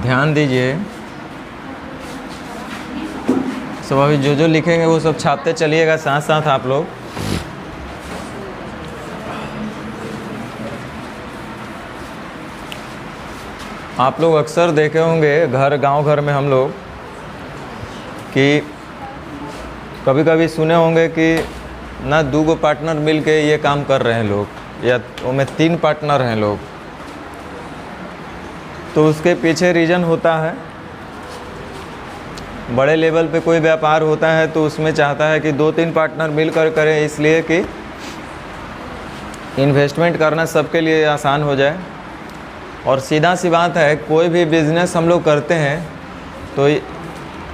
ध्यान दीजिए, सब अभी जो जो लिखेंगे वो सब छापते चलिएगा साथ साथ आप लोग। आप लोग अक्सर देखे होंगे गांव घर में हम लोग कि कभी कभी सुने होंगे कि ना 2 पार्टनर मिल के ये काम कर रहे हैं लोग, या उनमें 3 पार्टनर हैं लोग। तो उसके पीछे रीज़न होता है, बड़े लेवल पे कोई व्यापार होता है तो उसमें चाहता है कि 2-3 पार्टनर मिलकर करें, इसलिए कि इन्वेस्टमेंट करना सबके लिए आसान हो जाए। और सीधा सी बात है, कोई भी बिज़नेस हम लोग करते हैं तो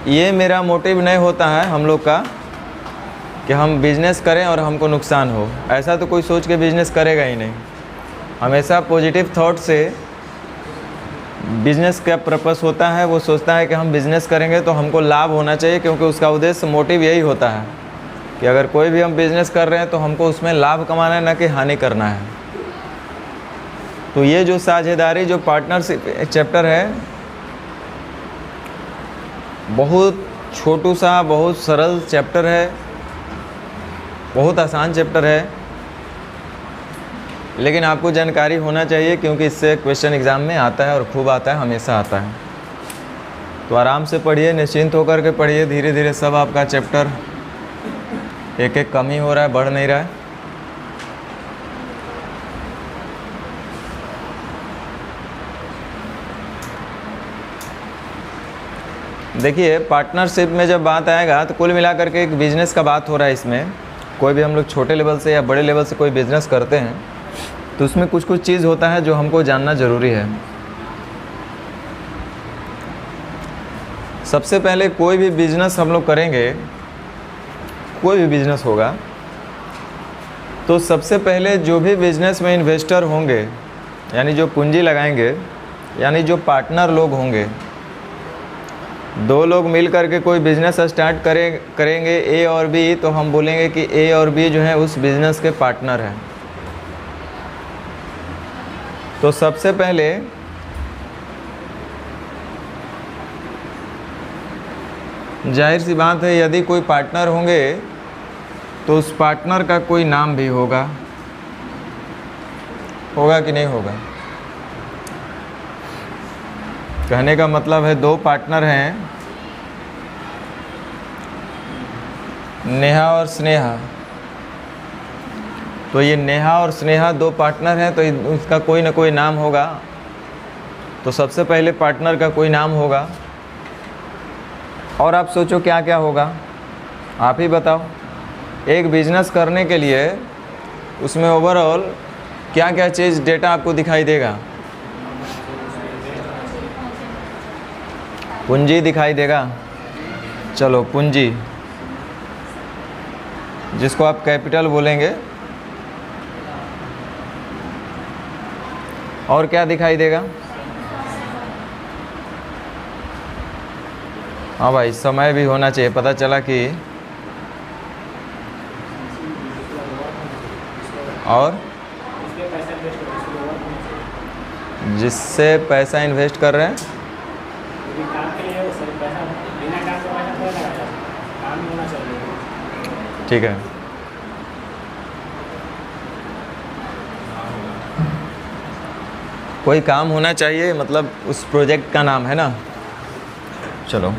ये मेरा मोटिव नहीं होता है हम लोग का कि हम बिज़नेस करें और हमको नुकसान हो। ऐसा तो कोई सोच के बिज़नेस करेगा ही नहीं। हमेशा पॉजिटिव थॉट से बिज़नेस का पर्पस होता है, वो सोचता है कि हम बिज़नेस करेंगे तो हमको लाभ होना चाहिए, क्योंकि उसका उद्देश्य मोटिव यही होता है कि अगर कोई भी हम बिज़नेस कर रहे हैं तो हमको उसमें लाभ कमाना है, ना कि हानि करना है। तो ये जो साझेदारी, जो पार्टनरशिप चैप्टर है, बहुत छोटू सा, बहुत सरल चैप्टर है, बहुत आसान चैप्टर है, लेकिन आपको जानकारी होना चाहिए क्योंकि इससे क्वेश्चन एग्ज़ाम में आता है और खूब आता है, हमेशा आता है। तो आराम से पढ़िए, निश्चिंत होकर के पढ़िए। धीरे धीरे सब आपका चैप्टर एक एक कम ही हो रहा है, बढ़ नहीं रहा है। देखिए, पार्टनरशिप में जब बात आएगा तो कुल मिलाकर के एक बिज़नेस का बात हो रहा है। इसमें कोई भी हम लोग छोटे लेवल से या बड़े लेवल से कोई बिज़नेस करते हैं तो उसमें कुछ कुछ चीज़ होता है जो हमको जानना ज़रूरी है। सबसे पहले कोई भी बिज़नेस हम लोग करेंगे, कोई भी बिज़नेस होगा, तो सबसे पहले जो भी बिज़नेस में इन्वेस्टर होंगे, यानी जो पूंजी लगाएंगे, यानी जो पार्टनर लोग होंगे, 2 लोग मिल करके कोई बिज़नेस स्टार्ट करेंगे ए और बी, तो हम बोलेंगे कि ए और बी जो है उस बिज़नेस के पार्टनर हैं। तो सबसे पहले जाहिर सी बात है, यदि कोई पार्टनर होंगे तो उस पार्टनर का कोई नाम भी होगा कि नहीं होगा। कहने का मतलब है 2 पार्टनर हैं, नेहा और स्नेहा। तो ये नेहा और स्नेहा दो पार्टनर हैं, तो इसका कोई ना कोई नाम होगा। तो सबसे पहले पार्टनर का कोई नाम होगा, और आप सोचो क्या क्या होगा, आप ही बताओ। एक बिजनेस करने के लिए उसमें ओवरऑल क्या क्या चीज़ डेटा आपको दिखाई देगा? पूंजी दिखाई देगा। चलो पूंजी, जिसको आप कैपिटल बोलेंगे। और क्या दिखाई देगा? हाँ भाई, समय भी होना चाहिए। पता चला कि और जिससे पैसा इन्वेस्ट कर रहे हैं, ठीक है। कोई काम होना चाहिए, मतलब उस प्रोजेक्ट का नाम है ना। चलो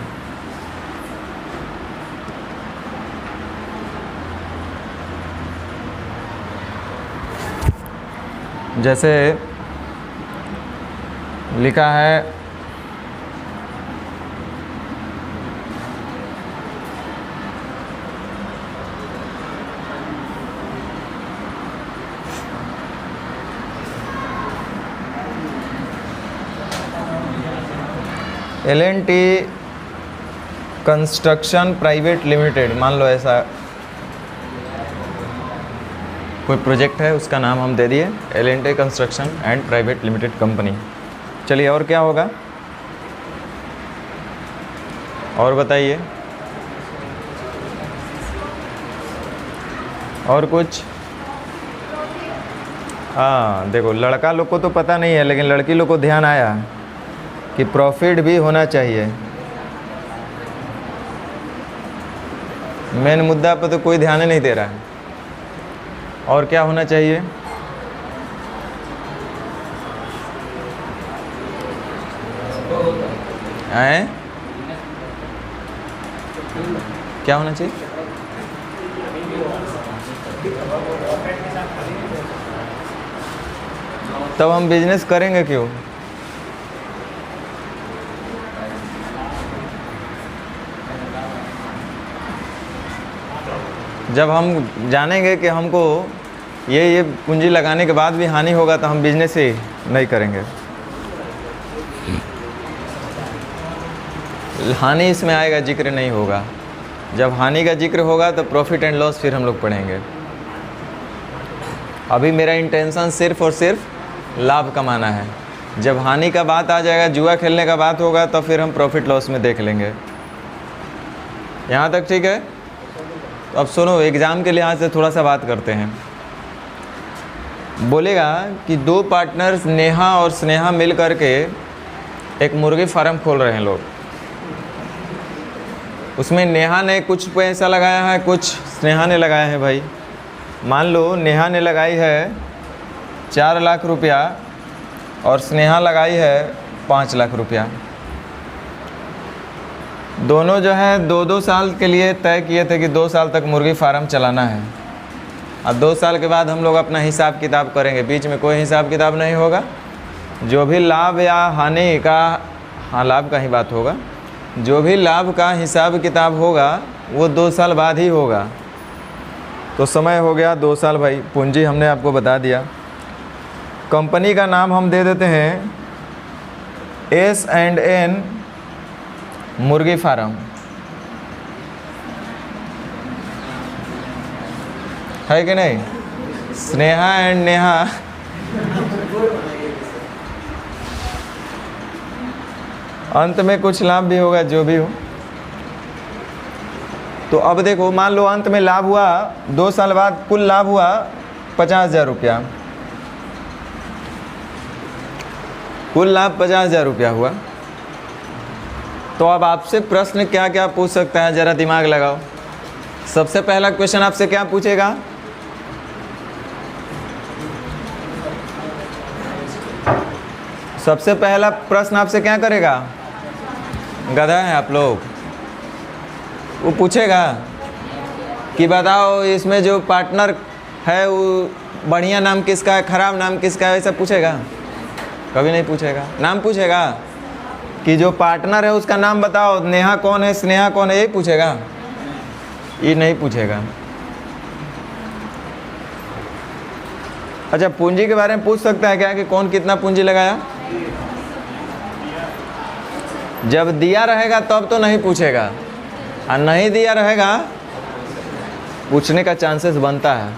जैसे लिखा है L&T कंस्ट्रक्शन प्राइवेट लिमिटेड, मान लो ऐसा कोई प्रोजेक्ट है, उसका नाम हम दे दिए L&T construction and private limited company. चलिए और क्या होगा, और बताइए। और कुछ? हाँ देखो, लड़का लोग को तो पता नहीं है, लेकिन लड़की लोग को ध्यान आया कि प्रॉफिट भी होना चाहिए। मेन मुद्दा पर तो कोई ध्यान ही नहीं दे रहा है। और क्या होना चाहिए? हैं? क्या होना चाहिए? तब हम बिजनेस करेंगे क्यों? जब हम जानेंगे कि हमको ये पूंजी लगाने के बाद भी हानि होगा, तो हम बिजनेस ही नहीं करेंगे। हानि इसमें आएगा, जिक्र नहीं होगा। जब हानि का जिक्र होगा तो प्रॉफिट एंड लॉस फिर हम लोग पढ़ेंगे। अभी मेरा इंटेंशन सिर्फ और सिर्फ लाभ कमाना है। जब हानि का बात आ जाएगा, जुआ खेलने का बात होगा, तो फिर हम प्रॉफिट लॉस में देख लेंगे। यहाँ तक ठीक है? तो अब सुनो, एग्ज़ाम के लिहाज से थोड़ा सा बात करते हैं। बोलेगा कि दो पार्टनर्स नेहा और स्नेहा मिल कर के एक मुर्गी फार्म खोल रहे हैं लोग। उसमें नेहा ने कुछ पैसा लगाया है, कुछ स्नेहा ने लगाया है। भाई मान लो नेहा ने लगाई है 4 लाख रुपया और स्नेहा लगाई है 5 लाख रुपया। दोनों जो है 2-2 साल के लिए तय किए थे कि 2 साल तक मुर्गी फार्म चलाना है। अब 2 साल के बाद हम लोग अपना हिसाब किताब करेंगे। बीच में कोई हिसाब किताब नहीं होगा। जो भी लाभ या हानि का, हाँ लाभ का ही बात होगा, जो भी लाभ का हिसाब किताब होगा वो 2 साल बाद ही होगा। तो समय हो गया 2 साल। भाई पूंजी हमने आपको बता दिया। कंपनी का नाम हम दे देते हैं S&N मुर्गी फार्म, है कि नहीं? स्नेहा एंड नेहा अंत में कुछ लाभ भी होगा, जो भी हो। तो अब देखो, मान लो अंत में लाभ हुआ 2 साल बाद, कुल लाभ हुआ 50,000 रुपया। कुल लाभ 50,000 रुपया हुआ। तो अब आपसे प्रश्न क्या क्या पूछ सकता है, ज़रा दिमाग लगाओ। सबसे पहला क्वेश्चन आपसे क्या पूछेगा? सबसे पहला प्रश्न आपसे क्या करेगा? गधा है आप लोग। वो पूछेगा कि बताओ इसमें जो पार्टनर है वो बढ़िया नाम किसका है, खराब नाम किसका है, ऐसा पूछेगा? कभी नहीं पूछेगा। नाम पूछेगा कि जो पार्टनर है उसका नाम बताओ, नेहा कौन है, स्नेहा कौन है, यही पूछेगा? ये नहीं पूछेगा। अच्छा, पूंजी के बारे में पूछ सकता है क्या कि कौन कितना पूंजी लगाया? जब दिया रहेगा तब तो नहीं पूछेगा, और नहीं दिया रहेगा पूछने का चांसेस बनता है।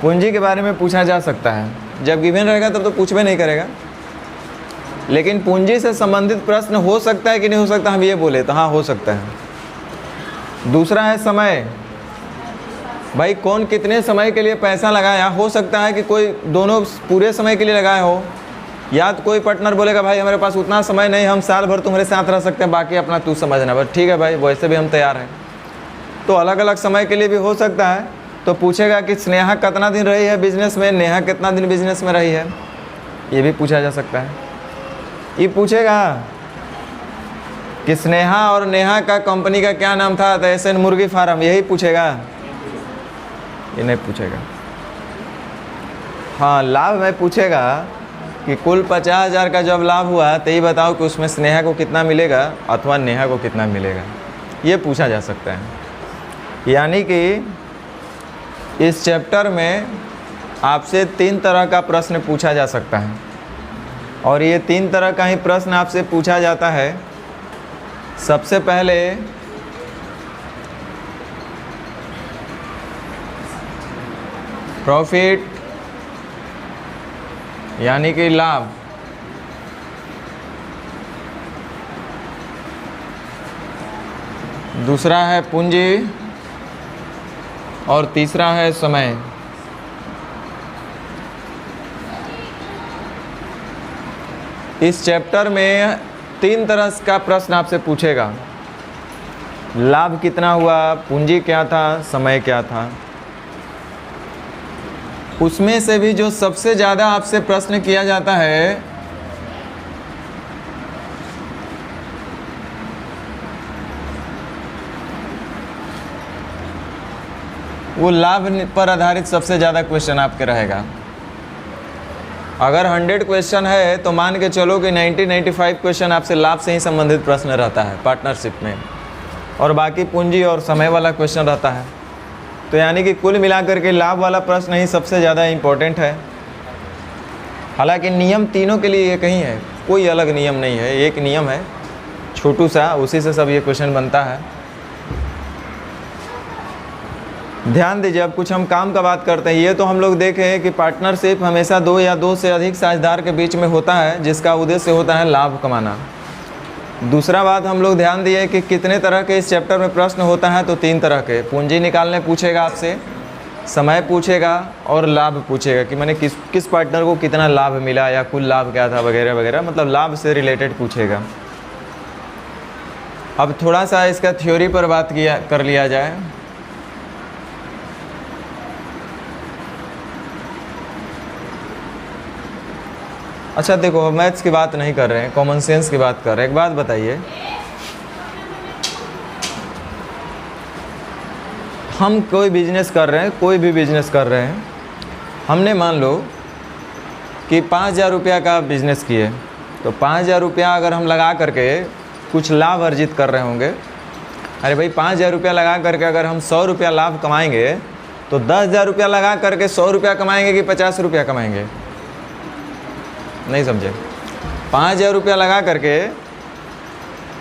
पूंजी के बारे में पूछा जा सकता है, जब गिवन रहेगा तब तो पूछबे नहीं करेगा। लेकिन पूंजी से संबंधित प्रश्न हो सकता है कि नहीं हो सकता, हम ये बोले तो हाँ हो सकता है। दूसरा है समय, भाई कौन कितने समय के लिए पैसा लगाया। हो सकता है कि कोई दोनों पूरे समय के लिए लगाया हो, या तो कोई पार्टनर बोलेगा भाई हमारे पास उतना समय नहीं, हम साल भर तुम्हारे साथ रह सकते हैं, बाकी अपना तू समझना। बस ठीक है भाई, वैसे भी हम तैयार हैं। तो अलग अलग समय के लिए भी हो सकता है। तो पूछेगा कि स्नेहा कितना दिन रही है बिजनेस में, नेहा कितना दिन बिजनेस में रही है, ये भी पूछा जा सकता है। ये पूछेगा कि स्नेहा और नेहा का कंपनी का क्या नाम था, तो एसएन मुर्गी फार्म, यही पूछेगा? ये नहीं पूछेगा। हाँ, लाभ में पूछेगा कि कुल 50,000 का जब लाभ हुआ तो ये बताओ कि उसमें स्नेहा को कितना मिलेगा अथवा नेहा को कितना मिलेगा, ये पूछा जा सकता है। यानी कि इस चैप्टर में आपसे 3 तरह का प्रश्न पूछा जा सकता है, और ये 3 तरह का ही प्रश्न आपसे पूछा जाता है। सबसे पहले प्रॉफिट यानी कि लाभ, दूसरा है पूंजी, और तीसरा है समय। इस चैप्टर में 3 तरह का प्रश्न आपसे पूछेगा। लाभ कितना हुआ, पूंजी क्या था, समय क्या था। उसमें से भी जो सबसे ज़्यादा आपसे प्रश्न किया जाता है वो लाभ पर आधारित सबसे ज़्यादा क्वेश्चन आपके रहेगा। अगर 100 क्वेश्चन है तो मान के चलो कि 90-95 क्वेश्चन आपसे लाभ से ही संबंधित प्रश्न रहता है पार्टनरशिप में, और बाकी पूंजी और समय वाला क्वेश्चन रहता है। तो यानी कि कुल मिलाकर के लाभ वाला प्रश्न ही सबसे ज़्यादा इम्पोर्टेंट है। हालांकि नियम तीनों के लिए एक ही है, कोई अलग नियम नहीं है, एक नियम है छोटू सा, उसी से सब ये क्वेश्चन बनता है। ध्यान दीजिए, अब कुछ हम काम का बात करते हैं। ये तो हम लोग देखे हैं कि पार्टनरशिप हमेशा 2 या 2 से अधिक साझेदार के बीच में होता है, जिसका उद्देश्य होता है लाभ कमाना। दूसरा बात हम लोग ध्यान दिए कि कितने तरह के इस चैप्टर में प्रश्न होता है, तो 3 तरह के। पूंजी निकालने पूछेगा आपसे, समय पूछेगा और लाभ पूछेगा कि मैंने किस पार्टनर को कितना लाभ मिला या कुल लाभ क्या था वगैरह वगैरह, मतलब लाभ से रिलेटेड पूछेगा। अब थोड़ा सा इसका थ्योरी पर बात कर लिया जाए। अच्छा देखो, मैथ्स की बात नहीं कर रहे हैं, कॉमन सेंस की बात कर रहे हैं। एक बात बताइए, हम कोई बिजनेस कर रहे हैं, कोई भी बिजनेस कर रहे हैं, हमने मान लो कि 5,000 रुपया का बिजनेस किए, तो 5,000 रुपया अगर हम लगा करके कुछ लाभ अर्जित कर रहे होंगे। अरे भाई 5,000 रुपया लगा करके अगर हम 100 रुपया लाभ कमाएंगे तो 10,000 रुपया लगा करके 100 रुपया कमाएंगे कि 50 रुपया कमाएंगे? नहीं समझे? 5,000 रुपया लगा करके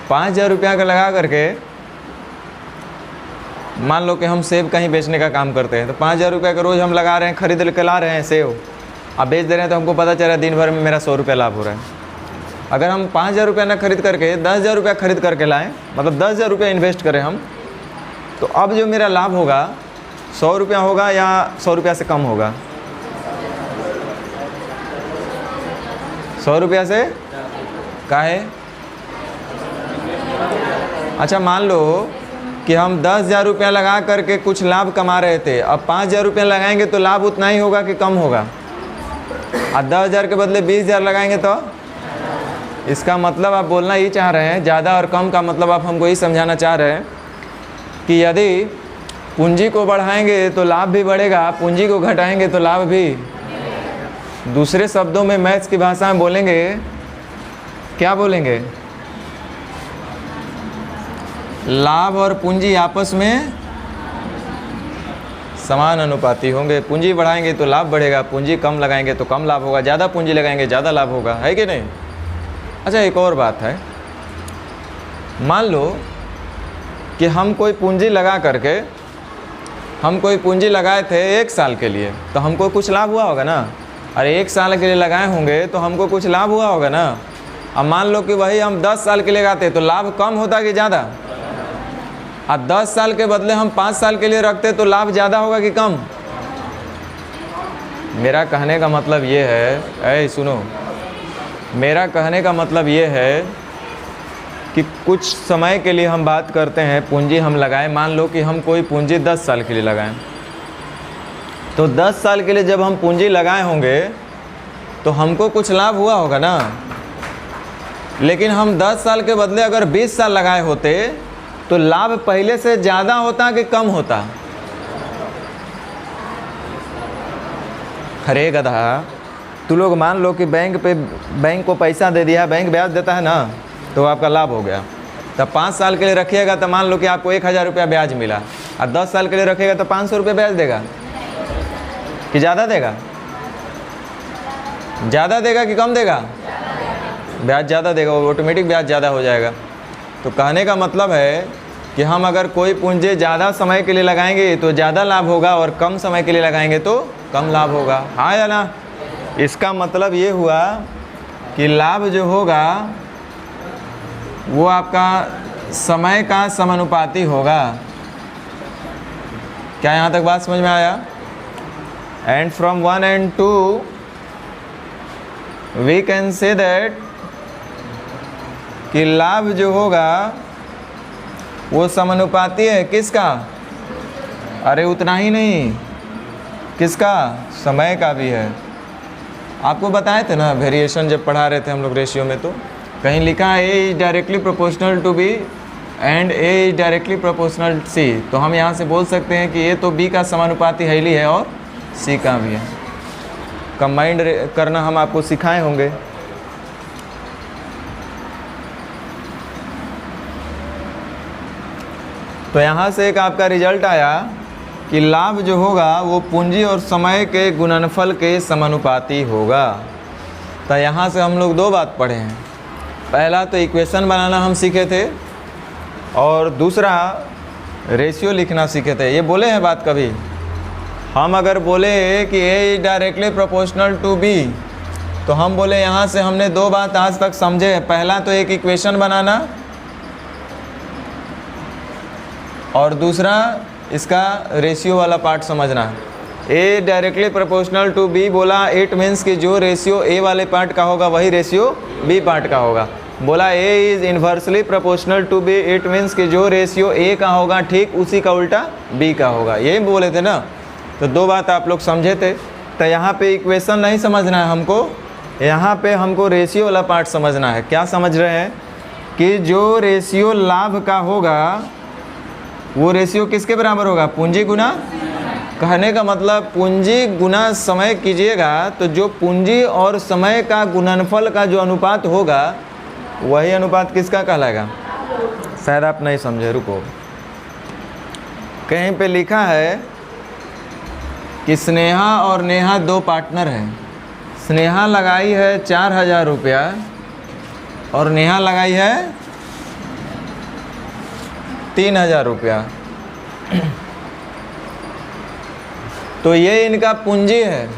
5,000 रुपया का लगा करके मान लो कि हम सेब कहीं बेचने का काम करते हैं, तो 5,000 रुपया का रोज़ हम लगा रहे हैं, खरीद के ला रहे हैं सेब, अब बेच दे रहे हैं, तो हमको पता चल रहा है दिन भर में मेरा 100 रुपया लाभ हो रहा है। अगर हम 5,000 रुपया ना खरीद करके 10,000 रुपया खरीद करके लाएँ, मतलब 10,000 रुपया इन्वेस्ट करें हम, तो अब जो मेरा लाभ होगा 100 रुपया होगा या 100 रुपया से कम होगा? 100 रुपया से काहे? अच्छा मान लो कि हम 10,000 रुपया लगा करके कुछ लाभ कमा रहे थे, अब 5,000 रुपया लगाएंगे तो लाभ उतना ही होगा कि कम होगा? और 10,000 के बदले 20,000 लगाएंगे तो? इसका मतलब आप बोलना ही चाह रहे हैं, ज़्यादा और कम का मतलब आप हमको ही समझाना चाह रहे हैं कि यदि पूंजी को बढ़ाएंगे तो लाभ भी बढ़ेगा, पूंजी को घटाएंगे तो लाभ भी। दूसरे शब्दों में मैथ्स की भाषा में बोलेंगे, क्या बोलेंगे? लाभ और पूंजी आपस में समान अनुपाती होंगे। पूंजी बढ़ाएंगे तो लाभ बढ़ेगा, पूंजी कम लगाएंगे तो कम लाभ होगा, ज़्यादा पूंजी लगाएंगे ज़्यादा लाभ होगा, है कि नहीं? अच्छा, एक और बात है, मान लो कि हम कोई पूंजी लगाए थे 1 साल के लिए, तो हमको कुछ लाभ हुआ होगा ना। अरे 1 साल के लिए लगाए होंगे तो हमको कुछ लाभ हुआ होगा ना। अब मान लो कि वही हम 10 साल के लिए लगाते तो लाभ कम होता कि ज़्यादा? अब 10 साल के बदले हम 5 साल के लिए रखते तो लाभ ज़्यादा होगा कि कम? मेरा कहने का मतलब ये है, सुनो, मेरा कहने का मतलब ये है कि कुछ समय के लिए हम बात करते हैं, पूंजी हम लगाएं। मान लो कि हम कोई पूंजी 10 साल के लिए लगाएं, तो 10 साल के लिए जब हम पूंजी लगाए होंगे तो हमको कुछ लाभ हुआ होगा ना। लेकिन हम 10 साल के बदले अगर 20 साल लगाए होते तो लाभ पहले से ज़्यादा होता कि कम होता? अरे गधा, तू लोग मान लो कि बैंक को पैसा दे दिया, बैंक ब्याज देता है ना, तो आपका लाभ हो गया। तब 5 साल के लिए रखिएगा तो मान लो कि आपको 1000 रुपया ब्याज मिला, और 10 साल के लिए रखिएगा तो 500 रुपये ब्याज देगा कि ज़्यादा देगा? ज़्यादा देगा कि कम देगा? ब्याज ज़्यादा देगा, ऑटोमेटिक ब्याज ज़्यादा हो जाएगा। तो कहने का मतलब है कि हम अगर कोई पूंजी ज़्यादा समय के लिए लगाएंगे तो ज़्यादा लाभ होगा, और कम समय के लिए लगाएंगे तो कम लाभ होगा, हाँ या ना? इसका मतलब ये हुआ कि लाभ जो होगा वो आपका समय का समानुपाती होगा। क्या यहाँ तक बात समझ में आया? And from 1 and 2 we can say that कि लाभ जो होगा वो समानुपाती है किसका? अरे उतना ही नहीं, किसका? समय का भी है। आपको बताए थे ना वेरिएशन जब पढ़ा रहे थे हम लोग रेशियो में, तो कहीं लिखा है A is directly proportional to B and A is directly proportional C. तो हम यहाँ से बोल सकते हैं कि ए तो बी का समानुपाती है है और सी का भी है। कंबाइंड करना हम आपको सिखाए होंगे। तो यहाँ से एक आपका रिजल्ट आया कि लाभ जो होगा वो पूंजी और समय के गुणनफल के समानुपाती होगा। तो यहाँ से हम लोग 2 बात पढ़े हैं। पहला तो इक्वेशन बनाना हम सीखे थे, और दूसरा रेशियो लिखना सीखे थे। ये बोले हैं बात कभी? हम अगर बोले कि A is directly proportional to B, तो हम बोले यहाँ से हमने 2 बात आज तक समझे। पहला तो एक इक्वेशन बनाना, और दूसरा इसका रेशियो वाला पार्ट समझना। ए डायरेक्टली प्रोपोर्शनल टू बी बोला, इट मीन्स कि जो रेशियो ए वाले पार्ट का होगा वही रेशियो बी पार्ट का होगा। बोला A is inversely proportional to B, it means कि जो रेशियो ए का होगा ठीक उसी का उल्टा बी का होगा। यही बोले थे ना। तो 2 बात आप लोग समझे थे। तो यहाँ पे इक्वेशन नहीं समझना है हमको, यहाँ पे हमको रेशियो वाला पार्ट समझना है। क्या समझ रहे हैं? कि जो रेशियो लाभ का होगा वो रेशियो किसके बराबर होगा? पूंजी गुना। कहने का मतलब पूंजी गुना समय कीजिएगा तो जो पूंजी और समय का गुणनफल का जो अनुपात होगा वही अनुपात किसका कहलाएगा? शायद आप नहीं समझे, रुको। कहीं पे लिखा है कि स्नेहा और नेहा 2 पार्टनर हैं। स्नेहा लगाई है 4000 रुपया और नेहा लगाई है 3000 रुपया। तो ये इनका पूंजी है।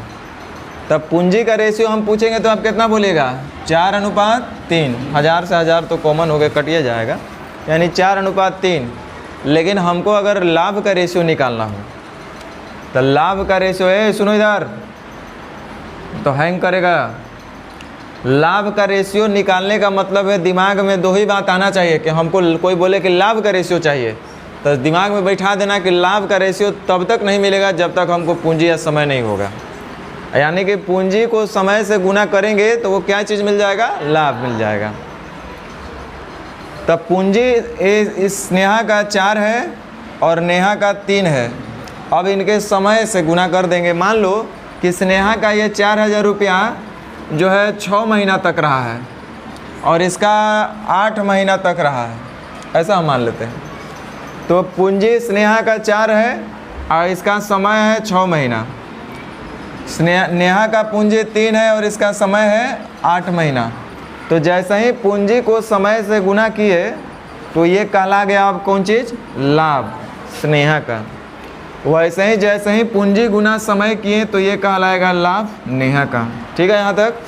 तब पूंजी का रेशियो हम पूछेंगे तो आप कितना बोलेगा? 4:3। 1000 से 1000 तो कॉमन हो गए, कटिए जाएगा, यानी 4:3। लेकिन हमको अगर लाभ का रेशियो निकालना हो तो लाभ का रेशियो है, सुनो इधर तो हैंग करेगा। लाभ का रेशियो निकालने का मतलब है दिमाग में 2 ही बात आना चाहिए कि हमको कोई बोले कि लाभ का रेशियो चाहिए तो दिमाग में बैठा देना कि लाभ का रेशियो तब तक नहीं मिलेगा जब तक हमको पूंजी या समय नहीं होगा। यानी कि पूंजी को समय से गुना करेंगे तो वो क्या चीज़ मिल जाएगा? लाभ मिल जाएगा। तब पूंजी इस स्नेहा का 4 है और नेहा का 3 है। अब इनके समय से गुना कर देंगे। मान लो कि स्नेहा का ये 4000 रुपया जो है 6 महीना तक रहा है और इसका 8 महीना तक रहा है, ऐसा हम मान लेते हैं। तो पूंजी स्नेहा का 4 है और इसका समय है 6 महीना। नेहा का पूंजी 3 है और इसका समय है 8 महीना। तो जैसे ही पूंजी को समय से गुना किए तो ये कहला गया अब कौन चीज़, लाभ स्नेहा का। वैसे ही जैसे ही पूंजी गुना समय किए तो ये कहलाएगा लाभ नेहा का। ठीक है, यहाँ तक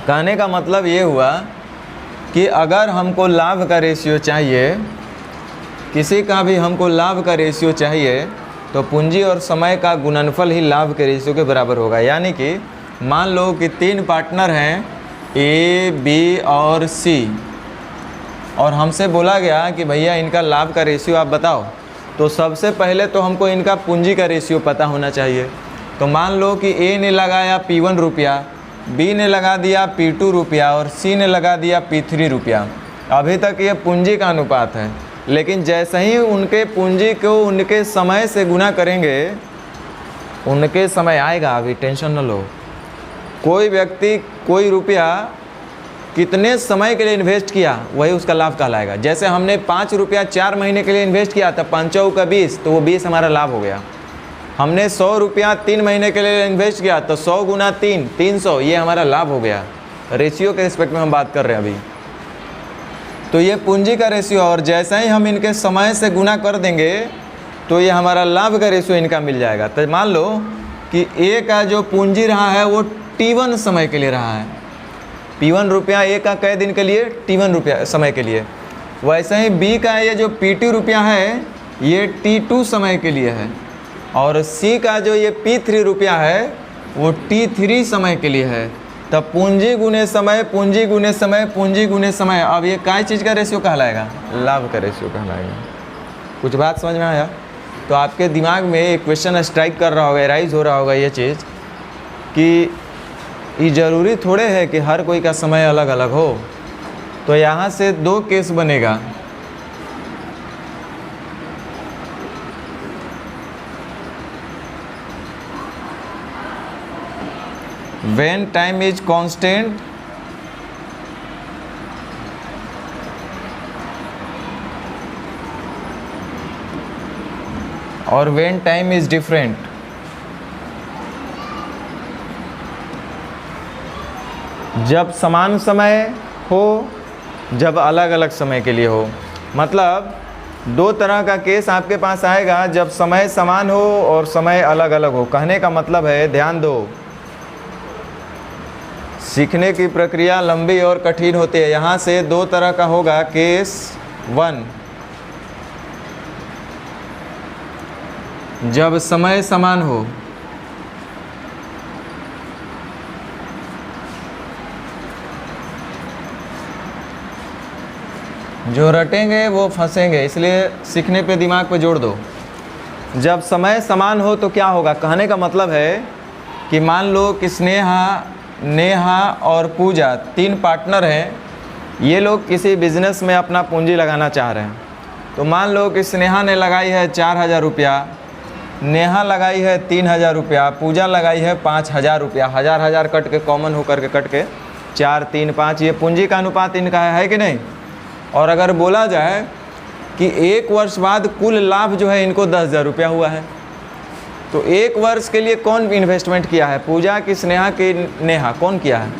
कहने का मतलब ये हुआ कि अगर हमको लाभ का रेशियो चाहिए, किसी का भी हमको लाभ का रेशियो चाहिए, तो पूंजी और समय का गुणनफल ही लाभ के रेशियो के बराबर होगा। यानी कि मान लो कि 3 पार्टनर हैं ए, बी और सी, और हमसे बोला गया कि भैया इनका लाभ का रेशियो आप बताओ। तो सबसे पहले तो हमको इनका पूंजी का रेशियो पता होना चाहिए। तो मान लो कि ए ने लगाया P1 रुपया, बी ने लगा दिया P2 रुपया और सी ने लगा दिया P3 रुपया। अभी तक ये पूंजी का अनुपात है, लेकिन जैसे ही उनके पूंजी को उनके समय से गुना करेंगे, उनके समय आएगा, अभी टेंशन न लो। कोई व्यक्ति कोई रुपया कितने समय के लिए इन्वेस्ट किया वही उसका लाभ कहलाएगा। जैसे हमने 5 रुपया 4 महीने के लिए इन्वेस्ट किया था, 5 का 20, तो वो 20 हमारा लाभ हो गया। हमने 100 रुपया 3 महीने के लिए इन्वेस्ट किया तो 100 गुना 3, 300, ये हमारा लाभ हो गया। रेशियो के रिस्पेक्ट में हम बात कर रहे हैं अभी। तो ये पूंजी का रेशियो, और जैसे ही हम इनके समय से गुना कर देंगे तो ये हमारा लाभ का रेशियो इनका मिल जाएगा। तो मान लो कि ए का जो पूंजी रहा है वो T1 समय के लिए रहा है। P1 रुपया ए का कई दिन के लिए, T1 रुपया समय के लिए। वैसे ही बी का ये जो P2 रुपया है ये T2 समय के लिए है, और सी का जो ये P3 रुपया है वो T3 समय के लिए है। तब पूंजी गुने समय, पूंजी गुने समय, पूंजी गुने समय, अब ये काय चीज़ का रेशियो कहलाएगा, लाभ का रेशियो कहलाएगा। कुछ बात समझ में आया? तो आपके दिमाग में एक क्वेश्चन स्ट्राइक कर रहा होगा, एराइज हो रहा होगा ये चीज़ कि ये ज़रूरी थोड़े है कि हर कोई का समय अलग अलग हो। तो यहाँ से 2 केस बनेगा। When time is constant और when time is different। जब समान समय हो, जब अलग अलग समय के लिए हो। मतलब 2 तरह का केस आपके पास आएगा, जब समय समान हो और समय अलग अलग हो। कहने का मतलब है, ध्यान दो, सीखने की प्रक्रिया लंबी और कठिन होती है। यहाँ से 2 तरह का होगा। केस 1, जब समय समान हो, जो रटेंगे वो फंसेंगे, इसलिए सीखने पे दिमाग पे जोड़ दो। जब समय समान हो तो क्या होगा? कहने का मतलब है कि मान लो कि स्नेहा, नेहा और पूजा 3 पार्टनर हैं। ये लोग किसी बिज़नेस में अपना पूंजी लगाना चाह रहे हैं। तो मान लो कि स्नेहा ने लगाई है 4000 रुपया, नेहा लगाई है 3000 रुपया, पूजा लगाई है 5000 रुपया। हज़ार हज़ार कट के कॉमन होकर के कट के 4, 3, 5, ये पूंजी का अनुपात इनका है कि नहीं? और अगर बोला जाए कि 1 वर्ष बाद कुल लाभ जो है इनको 10,000 रुपया हुआ है, तो 1 वर्ष के लिए कौन इन्वेस्टमेंट किया है? पूजा की, स्नेहा की, नेहा, कौन किया है?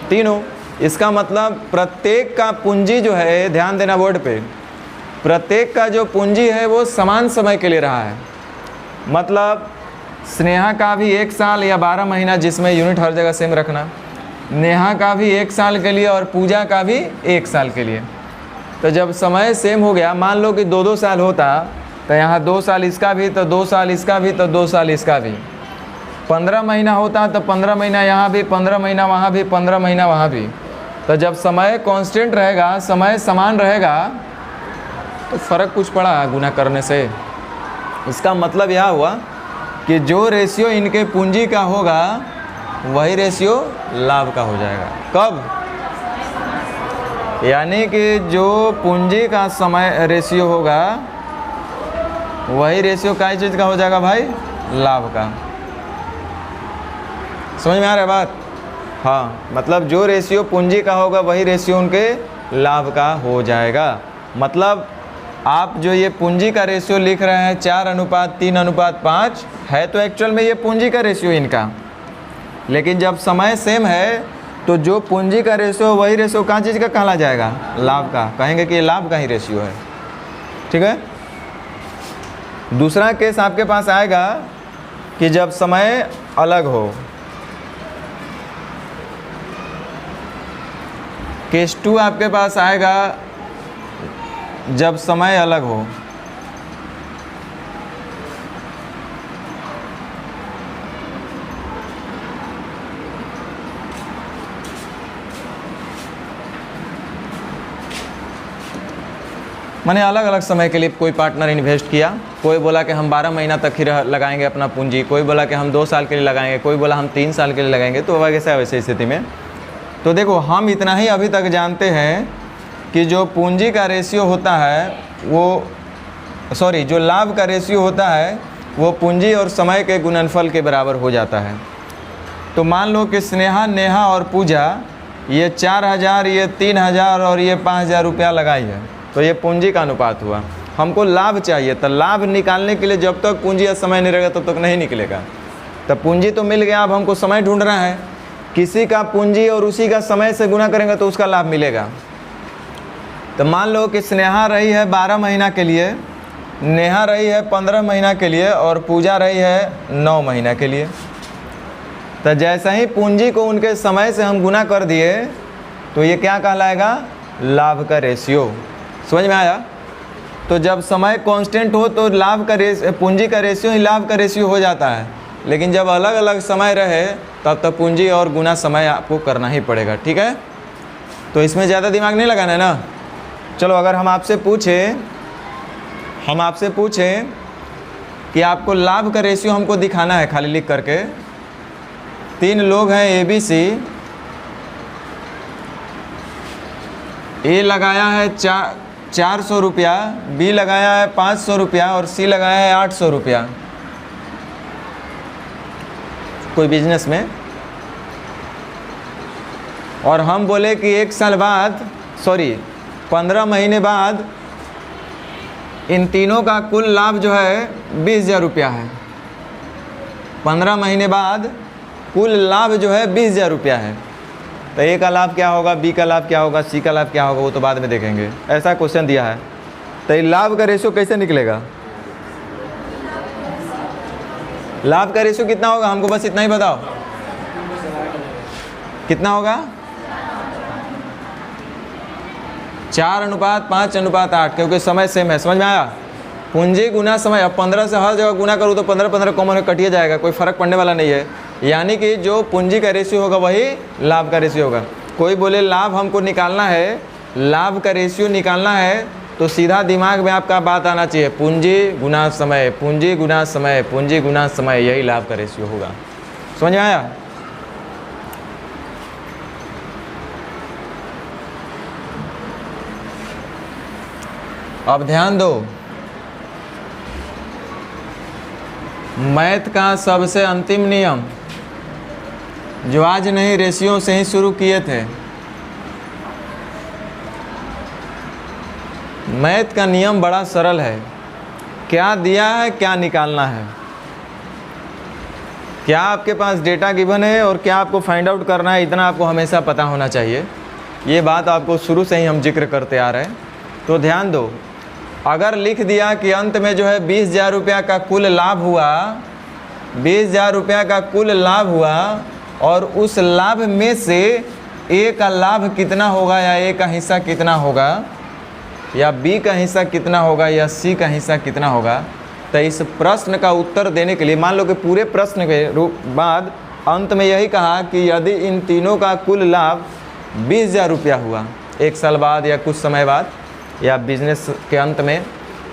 तीनों। इसका मतलब प्रत्येक का पूंजी जो है, ध्यान देना वर्ड पे, प्रत्येक का जो पूंजी है वो समान समय के लिए रहा है। मतलब स्नेहा का भी 1 साल या 12 महीना, जिसमें यूनिट हर जगह सेम रखना, नेहा का भी 1 साल के लिए और पूजा का भी 1 साल के लिए। तो जब समय सेम हो गया, मान लो कि 2-2 साल होता, तो यहाँ 2 साल इसका भी, तो 2 साल इसका भी, तो 2 साल इसका भी। 15 महीना होता तो 15 महीना यहाँ भी, 15 महीना वहाँ भी, 15 महीना वहाँ भी। तो जब समय कांस्टेंट रहेगा, समय समान रहेगा, तो फ़र्क कुछ पड़ा गुना करने से। इसका मतलब यह हुआ कि जो रेशियो इनके पूंजी का होगा वही रेशियो लाभ का हो जाएगा। कब? यानी कि जो पूंजी का समय रेशियो होगा वही रेशियो काय चीज़ का हो जाएगा भाई? लाभ का। समझ में आ रहा है बात? हाँ, मतलब जो रेशियो पूंजी का होगा वही रेशियो उनके लाभ का हो जाएगा। मतलब आप जो ये पूंजी का रेशियो लिख रहे हैं 4:3:5 है, तो एक्चुअल में ये पूंजी का रेशियो इनका, लेकिन जब समय सेम है तो जो पूंजी का रेशियो वही रेशियो कहाँ चीज़ का कहला जाएगा? लाभ का। कहेंगे कि ये लाभ का ही रेशियो है। ठीक है। दूसरा केस आपके पास आएगा कि जब समय अलग हो। केस 2 आपके पास आएगा जब समय अलग हो। मैंने अलग अलग समय के लिए कोई पार्टनर इन्वेस्ट किया। कोई बोला कि हम 12 महीना तक ही लगाएंगे अपना पूंजी, कोई बोला कि हम 2 साल के लिए लगाएंगे, कोई बोला हम 3 साल के लिए लगाएंगे। तो वैसे स्थिति में तो देखो, हम इतना ही अभी तक जानते हैं कि जो पूंजी का रेशियो होता है वो जो लाभ का रेशियो होता है वो पूंजी और समय के गुणनफल के बराबर हो जाता है। तो मान लो कि स्नेहा, नेहा और पूजा ये 4,000, ये 3,000 और ये 5,000 रुपया लगाई है, तो ये पूंजी का अनुपात हुआ। हमको लाभ चाहिए, तो लाभ निकालने के लिए जब तक पूंजी या समय नहीं रहेगा तब तक नहीं निकलेगा। तब पूंजी तो मिल गया, अब हमको समय ढूंढना है। किसी का पूंजी और उसी का समय से गुना करेंगे तो उसका लाभ मिलेगा। तो मान लो कि स्नेहा रही है 12 महीना के लिए, नेहा रही है 15 महीना के लिए और पूजा रही है 9 महीना के लिए। तो जैसे ही पूंजी को उनके समय से हम गुना कर दिए तो ये क्या कहलाएगा? लाभ का रेशियो। समझ में आया? तो जब समय कांस्टेंट हो तो लाभ का पूंजी का रेशियो ही लाभ का रेशियो हो जाता है, लेकिन जब अलग अलग समय रहे तब तक पूंजी और गुना समय आपको करना ही पड़ेगा। ठीक है। तो इसमें ज़्यादा दिमाग नहीं लगाना है ना। चलो, अगर हम आपसे पूछें कि आपको लाभ का रेशियो हमको दिखाना है खाली लिख करके। 3 लोग हैं ABC, ए लगाया है 400 रुपया, बी लगाया है 500 रुपया और सी लगाया है 800 रुपया कोई बिजनेस में। और हम बोले कि 15 महीने बाद इन तीनों का कुल लाभ जो है 20,000 रुपया है। 15 महीने बाद कुल लाभ जो है 20,000 रुपया है। तो ए का लाभ क्या होगा, बी का लाभ क्या होगा, सी का लाभ क्या होगा, वो तो बाद में देखेंगे। ऐसा क्वेश्चन दिया है। तो ये लाभ का रेशियो कैसे निकलेगा? लाभ का रेशियो कितना होगा हमको बस इतना ही बताओ। कितना होगा? 4:5:8, क्योंकि समय सेम है। समझ में आया? पूंजी गुना समय। अब 15 से हर जगह गुना करूँ तो 15 कॉमन में कटिए जाएगा, कोई फर्क पड़ने वाला नहीं है। यानी कि जो पूंजी का रेशियो होगा वही लाभ का रेशियो होगा। कोई बोले लाभ हमको निकालना है, लाभ का रेशियो निकालना है, तो सीधा दिमाग में आपका बात आना चाहिए पूंजी गुना समय, पूंजी गुना समय, पूंजी गुना समय, यही लाभ का रेशियो होगा। समझ में आया? अब ध्यान दो, मैथ का सबसे अंतिम नियम जो आज नहीं रेशियो से ही शुरू किए थे। मैथ का नियम बड़ा सरल है। क्या दिया है, क्या निकालना है, क्या आपके पास डेटा गिवन है और क्या आपको फाइंड आउट करना है, इतना आपको हमेशा पता होना चाहिए। ये बात आपको शुरू से ही हम जिक्र करते आ रहे हैं। तो ध्यान दो, अगर लिख दिया कि अंत में जो है 20,000 रुपया का कुल लाभ हुआ, 20,000 रुपया का कुल लाभ हुआ और उस लाभ में से ए का लाभ कितना होगा या ए का हिस्सा कितना होगा या बी का हिस्सा कितना होगा या सी का हिस्सा कितना होगा। तो इस प्रश्न का उत्तर देने के लिए मान लो कि पूरे प्रश्न के बाद अंत में यही कहा कि यदि इन तीनों का कुल लाभ 20,000 रुपया हुआ 1 साल बाद या कुछ समय बाद या बिजनेस के अंत में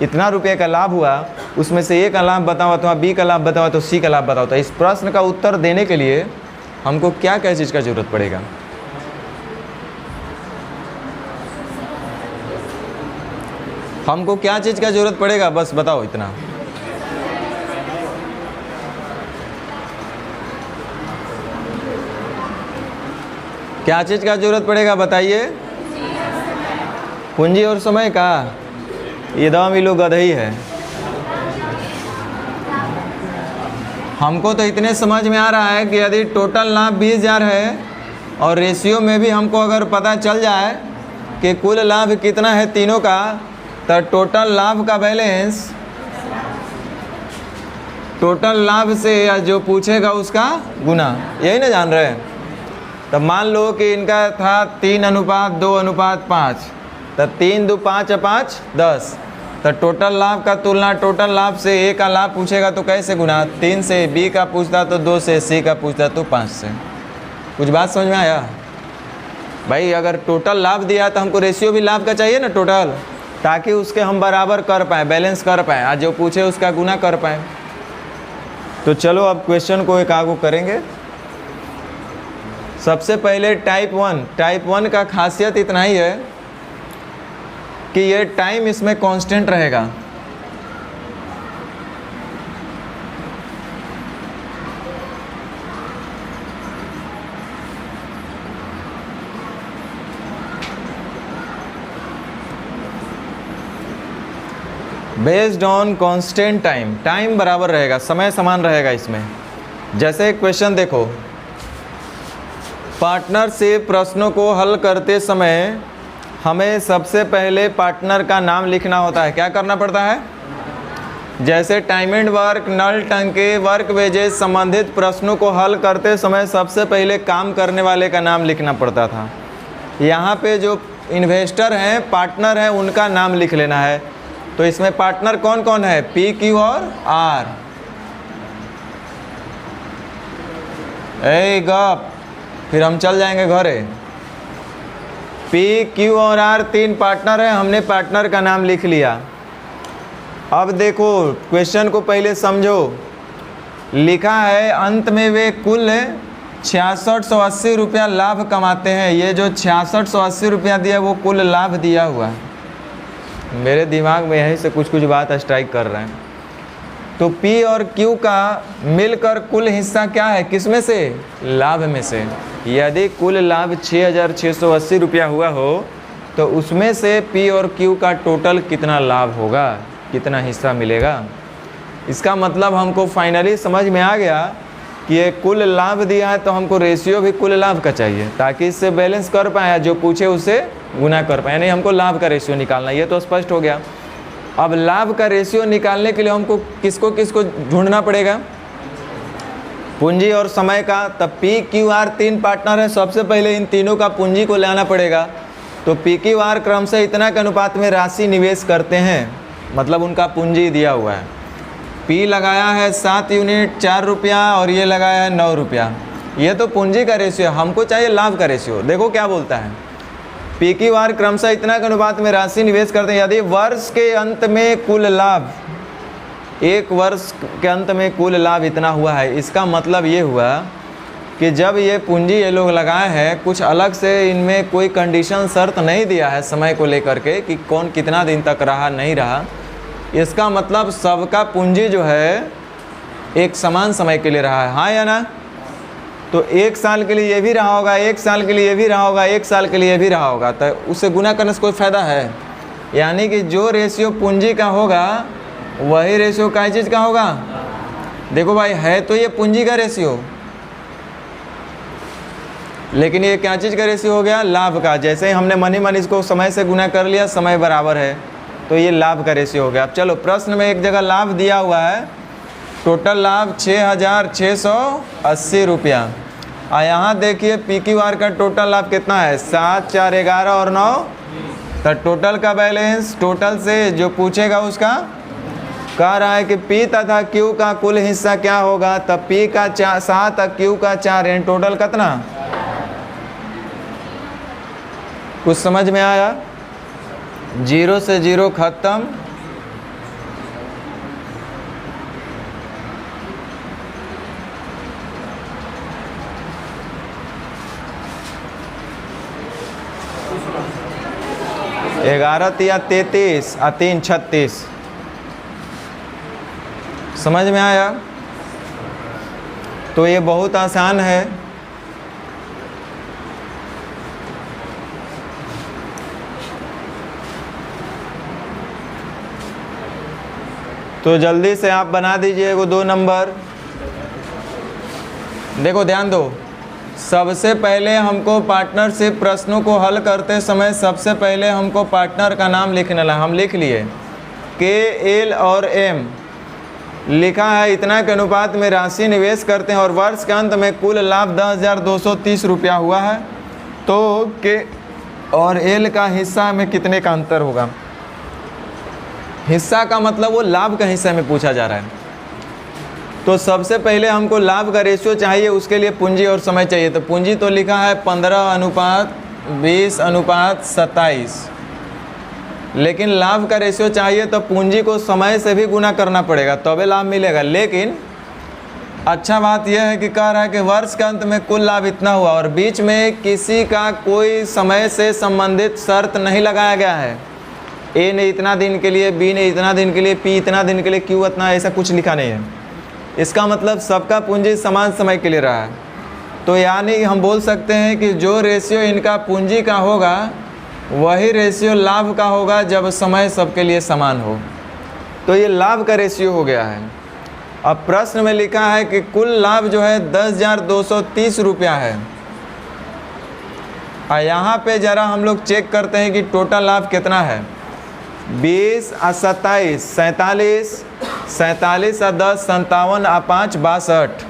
इतना रुपये का लाभ हुआ, उसमें से ए का लाभ बताओ अथवा बी का लाभ बताओ तो सी का लाभ बताओ। तो इस प्रश्न का उत्तर देने के लिए हमको क्या क्या चीज़ का ज़रूरत पड़ेगा? हमको क्या चीज़ का ज़रूरत पड़ेगा, बस बताओ इतना। क्या चीज़ का जरूरत पड़ेगा बताइए? पूंजी और समय का। ये दवा मिलो गधई है। हमको तो इतने समझ में आ रहा है कि यदि टोटल लाभ 20,000 है और रेशियो में भी हमको अगर पता चल जाए कि कुल लाभ कितना है तीनों का, तो टोटल लाभ का बैलेंस टोटल लाभ से या जो पूछेगा उसका गुना, यही ना जान रहे हैं। तब मान लो कि इनका था 3:2:5, तो 3 2 5 5 10, तो टोटल लाभ का तुलना टोटल लाभ से ए का लाभ पूछेगा तो कैसे गुना? 3 से, बी का पूछता तो 2 से, सी का पूछता तो 5 से। कुछ बात समझ में आया भाई? अगर टोटल लाभ दिया तो हमको रेशियो भी लाभ का चाहिए ना टोटल, ताकि उसके हम बराबर कर पाएँ, बैलेंस कर पाएँ, आज जो पूछे उसका गुना कर पाएँ। तो चलो अब क्वेश्चन को एक आगू करेंगे। सबसे पहले टाइप 1 का खासियत इतना ही है कि ये टाइम इसमें कांस्टेंट रहेगा। बेस्ड ऑन कांस्टेंट टाइम बराबर रहेगा, समय समान रहेगा इसमें। जैसे क्वेश्चन देखो, पार्टनर से प्रश्नों को हल करते समय हमें सबसे पहले पार्टनर का नाम लिखना होता है। क्या करना पड़ता है? जैसे टाइम एंड वर्क, नल टंके, वर्क वेजेस संबंधित प्रश्नों को हल करते समय सबसे पहले काम करने वाले का नाम लिखना पड़ता था। यहाँ पे जो इन्वेस्टर हैं, पार्टनर हैं, उनका नाम लिख लेना है। तो इसमें पार्टनर कौन कौन है? पी, क्यू और आर। ए गप, फिर हम चल जाएंगे घरे। पी, क्यू और आर 3 पार्टनर हैं, हमने पार्टनर का नाम लिख लिया। अब देखो क्वेश्चन को पहले समझो। लिखा है अंत में वे कुल 6680 रुपया लाभ कमाते हैं। ये जो 6680 रुपया दिया वो कुल लाभ दिया हुआ है। मेरे दिमाग में यहीं से कुछ कुछ बात स्ट्राइक कर रहे हैं। तो P और Q का मिलकर कुल हिस्सा क्या है? किसमें से? लाभ में से। यदि कुल लाभ 6680 रुपया हुआ हो तो उसमें से P और Q का टोटल कितना लाभ होगा, कितना हिस्सा मिलेगा। इसका मतलब हमको फाइनली समझ में आ गया कि ये कुल लाभ दिया है तो हमको रेशियो भी कुल लाभ का चाहिए, ताकि इससे बैलेंस कर पाए, जो पूछे उससे गुना कर पाए। यानी हमको लाभ का रेशियो निकालना, ये तो स्पष्ट हो गया। अब लाभ का रेशियो निकालने के लिए हमको किसको किसको ढूंढना पड़ेगा? पूंजी और समय का। तब P, Q, R 3 पार्टनर है, सबसे पहले इन तीनों का पूंजी को लाना पड़ेगा। तो P, Q, R क्रम से इतना के अनुपात में राशि निवेश करते हैं, मतलब उनका पूंजी दिया हुआ है। P लगाया है 7 यूनिट 4 रुपया और ये लगाया है 9 रुपया। ये तो पूंजी का रेशियो है, हमको चाहिए लाभ का रेशियो। देखो क्या बोलता है, P, Q, R क्रमशः इतना के अनुपात में राशि निवेश करते हैं यदि वर्ष के अंत में कुल लाभ, एक वर्ष के अंत में कुल लाभ इतना हुआ है। इसका मतलब ये हुआ कि जब ये पूंजी ये लोग लगाए हैं, कुछ अलग से इनमें कोई कंडीशन शर्त नहीं दिया है समय को लेकर के कि कौन कितना दिन तक रहा नहीं रहा। इसका मतलब सबका पूंजी जो है एक समान समय के लिए रहा है, हाँ या ना? तो 1 साल के लिए ये भी रहा होगा, 1 साल के लिए ये भी रहा होगा, 1 साल के लिए ये भी रहा होगा, तो उससे गुना करने से कोई फ़ायदा है? यानी कि जो रेशियो पूंजी का होगा वही रेशियो क्या चीज़ का होगा? देखो भाई, है तो ये पूंजी का रेशियो, लेकिन ये क्या चीज़ का रेशियो हो गया? लाभ का। जैसे ही हमने मनी इसको समय से गुना कर लिया, समय बराबर है, तो ये लाभ का रेशियो हो गया। अब चलो, प्रश्न में एक जगह लाभ दिया हुआ है, टोटल लाभ 6680 रुपया। और यहाँ देखिए P, Q, R का टोटल लाभ कितना है? 7 4 11 और 9। तो टोटल का बैलेंस, टोटल से जो पूछेगा उसका कह रहा है कि P तथा Q का कुल हिस्सा क्या होगा। तब P का 7 और Q का 4, यानी टोटल कितना? कुछ समझ में आया? 0 से 0 खत्म। ग्यारह 33 और 3 36। समझ में आया? तो ये बहुत आसान है। तो जल्दी से आप बना दीजिए वो 2 नंबर। देखो ध्यान दो, सबसे पहले हमको पार्टनरशिप प्रश्नों को हल करते समय सबसे पहले हमको पार्टनर का नाम लिखने ला। हम लिख लिए के, एल और एम लिखा है, इतना के अनुपात में राशि निवेश करते हैं और वर्ष के अंत में कुल लाभ 10,230 रुपया हुआ है। तो के और एल का हिस्सा में कितने का अंतर होगा? हिस्सा का मतलब वो लाभ का हिस्सा में पूछा जा रहा है। तो सबसे पहले हमको लाभ का रेशियो चाहिए, उसके लिए पूंजी और समय चाहिए। तो पूंजी तो लिखा है 15:20:27, लेकिन लाभ का रेशियो चाहिए तो पूंजी को समय से भी गुना करना पड़ेगा तभी लाभ मिलेगा। लेकिन अच्छा बात यह है कि कह रहा है कि वर्ष के अंत में कुल लाभ इतना हुआ और बीच में किसी का कोई समय से संबंधित शर्त नहीं लगाया गया है। ए ने इतना दिन के लिए, बी ने इतना दिन के लिए, पी इतना दिन के लिए, क्यू इतना, ऐसा कुछ लिखा नहीं है। इसका मतलब सबका पूंजी समान समय के लिए रहा है। तो यानी हम बोल सकते हैं कि जो रेशियो इनका पूंजी का होगा वही रेशियो लाभ का होगा जब समय सबके लिए समान हो। तो ये लाभ का रेशियो हो गया है। अब प्रश्न में लिखा है कि कुल लाभ जो है 10,230 रुपया है। और यहाँ पे ज़रा हम लोग चेक करते हैं कि टोटल लाभ कितना है। 20 और 27, 47, 47 और 10, 57 और 5, 62।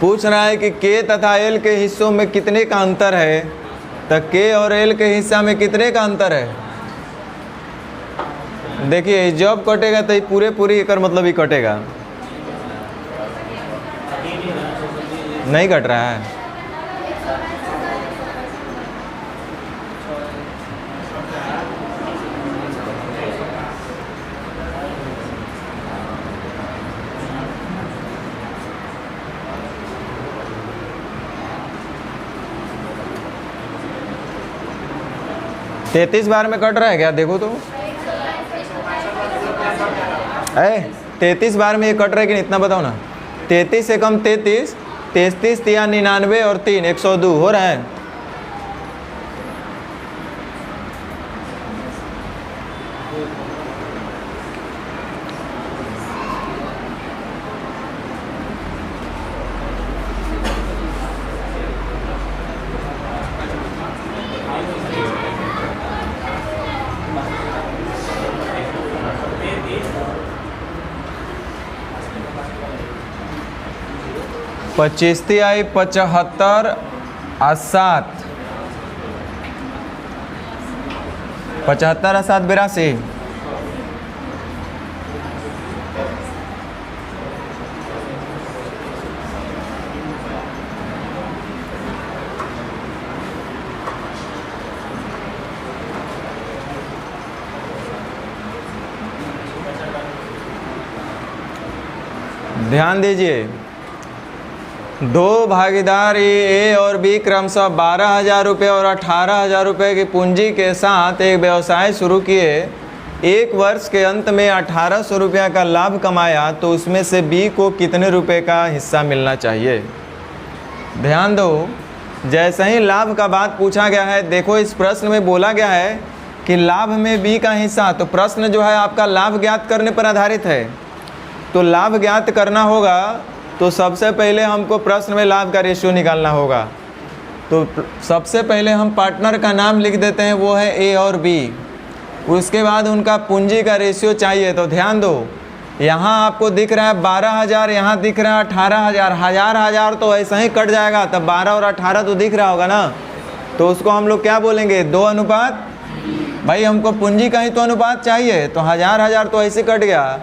पूछ रहा है कि के तथा एल के हिस्सों में कितने का अंतर है। तो के और एल के हिस्सा में कितने का अंतर है? देखिए जब कटेगा तो पूरी एकर मतलब ही कटेगा, नहीं कट रहा है। तैतीस बार में कट रहा है क्या? देखो तो 33 बार में ये कट रहा है कि नहीं इतना बताओ ना। 33 से कम 33, 33 या 99 और 3 102 हो रहा है। पच्चीस आई 75 और 7, 75 और 7 82। ध्यान दीजिए, दो भागीदार ए और बी क्रमशः 12,000 रुपये और 18,000 रुपये की पूंजी के साथ एक व्यवसाय शुरू किए। एक वर्ष के अंत में 1,800 रुपया का लाभ कमाया तो उसमें से बी को कितने रुपए का हिस्सा मिलना चाहिए? ध्यान दो, जैसे ही लाभ का बात पूछा गया है, देखो इस प्रश्न में बोला गया है कि लाभ में बी का हिस्सा। तो प्रश्न जो है आपका लाभ ज्ञात करने पर आधारित है। तो लाभ ज्ञात करना होगा तो सबसे पहले हमको प्रश्न में लाभ का रेशियो निकालना होगा। तो सबसे पहले हम पार्टनर का नाम लिख देते हैं, वो है ए और बी। उसके बाद उनका पूंजी का रेशियो चाहिए। तो ध्यान दो, यहाँ आपको दिख रहा है 12,000, यहाँ दिख रहा है 18,000। हज़ार तो ऐसा ही कट जाएगा, तब 12 और 18 तो दिख रहा होगा ना। तो उसको हम लोग क्या बोलेंगे? 2 अनुपात। भाई हमको पूंजी का ही तो अनुपात चाहिए, तो हज़ार तो ऐसे कट गया।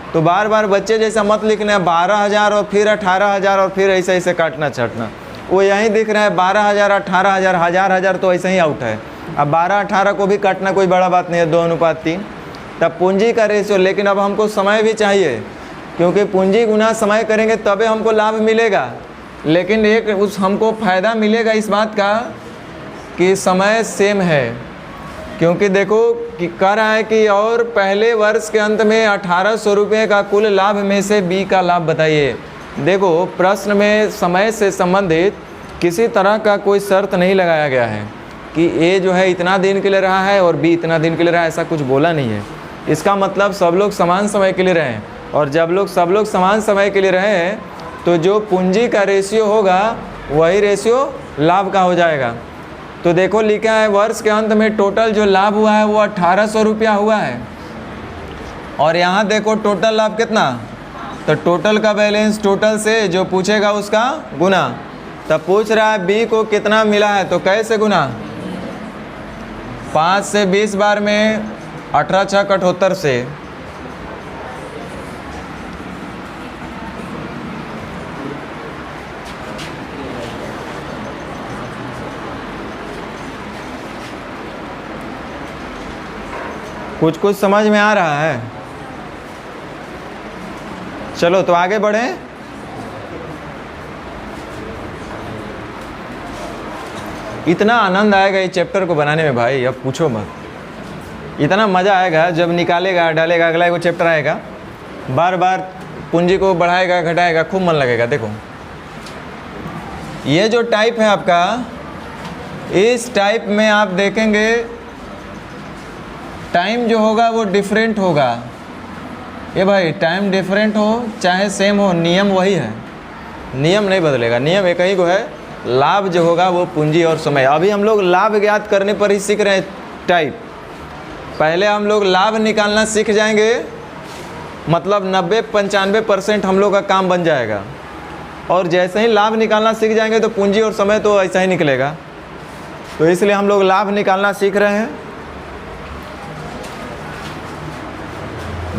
तो बार बार बच्चे जैसा मत लिखना, 12,000 और फिर 18,000 और फिर ऐसे ऐसे काटना छाटना। वो यहीं दिख रहा है 12,000, 18,000, हज़ार तो ऐसे ही आउट है। अब 12-18 को भी काटना कोई बड़ा बात नहीं है, 2 अनुपात 3। तब पूंजी का रेशियो। लेकिन अब हमको समय भी चाहिए, क्योंकि पूंजी गुना समय करेंगे तभी हमको लाभ मिलेगा। लेकिन एक उस हमको फ़ायदा मिलेगा इस बात का कि समय सेम है, क्योंकि देखो कि कह रहा है कि और पहले वर्ष के अंत में 1,800 रुपये का कुल लाभ में से बी का लाभ बताइए। देखो प्रश्न में समय से संबंधित किसी तरह का कोई शर्त नहीं लगाया गया है। कि ए जो है इतना दिन के लिए रहा है और बी इतना दिन के लिए रहा है, ऐसा कुछ बोला नहीं है। इसका मतलब सब लोग समान समय के लिए रहें, और जब सब लोग समान समय के लिए रहें तो जो पूंजी का रेशियो होगा वही रेशियो लाभ का हो जाएगा। तो देखो लिखा है वर्ष के अंत में टोटल जो लाभ हुआ है वो 1800 रुपया हुआ है, और यहाँ देखो टोटल लाभ कितना, तो टोटल का बैलेंस टोटल से जो पूछेगा उसका गुना। तब पूछ रहा है बी को कितना मिला है, तो कैसे गुना, 5 से 20 बार में 18 6 78 से। कुछ कुछ समझ में आ रहा है? चलो तो आगे बढ़ें। इतना आनंद आएगा इस चैप्टर को बनाने में भाई, अब पूछो मत। इतना मज़ा आएगा जब निकालेगा डालेगा, अगला वो चैप्टर आएगा, बार बार पूंजी को बढ़ाएगा घटाएगा, खूब मन लगेगा। देखो ये जो टाइप है आपका, इस टाइप में आप देखेंगे टाइम जो होगा वो डिफरेंट होगा। ये भाई टाइम डिफरेंट हो चाहे सेम हो, नियम वही है, नियम नहीं बदलेगा, नियम एक ही को है। लाभ जो होगा वो पूंजी और समय। अभी हम लोग लाभ ज्ञात करने पर ही सीख रहे हैं टाइप। पहले हम लोग लाभ निकालना सीख जाएंगे, मतलब 90-95% हम लोग का काम बन जाएगा, और जैसे ही लाभ निकालना सीख जाएंगे तो पूंजी और समय तो ऐसा ही निकलेगा। तो इसलिए हम लोग लाभ निकालना सीख रहे हैं।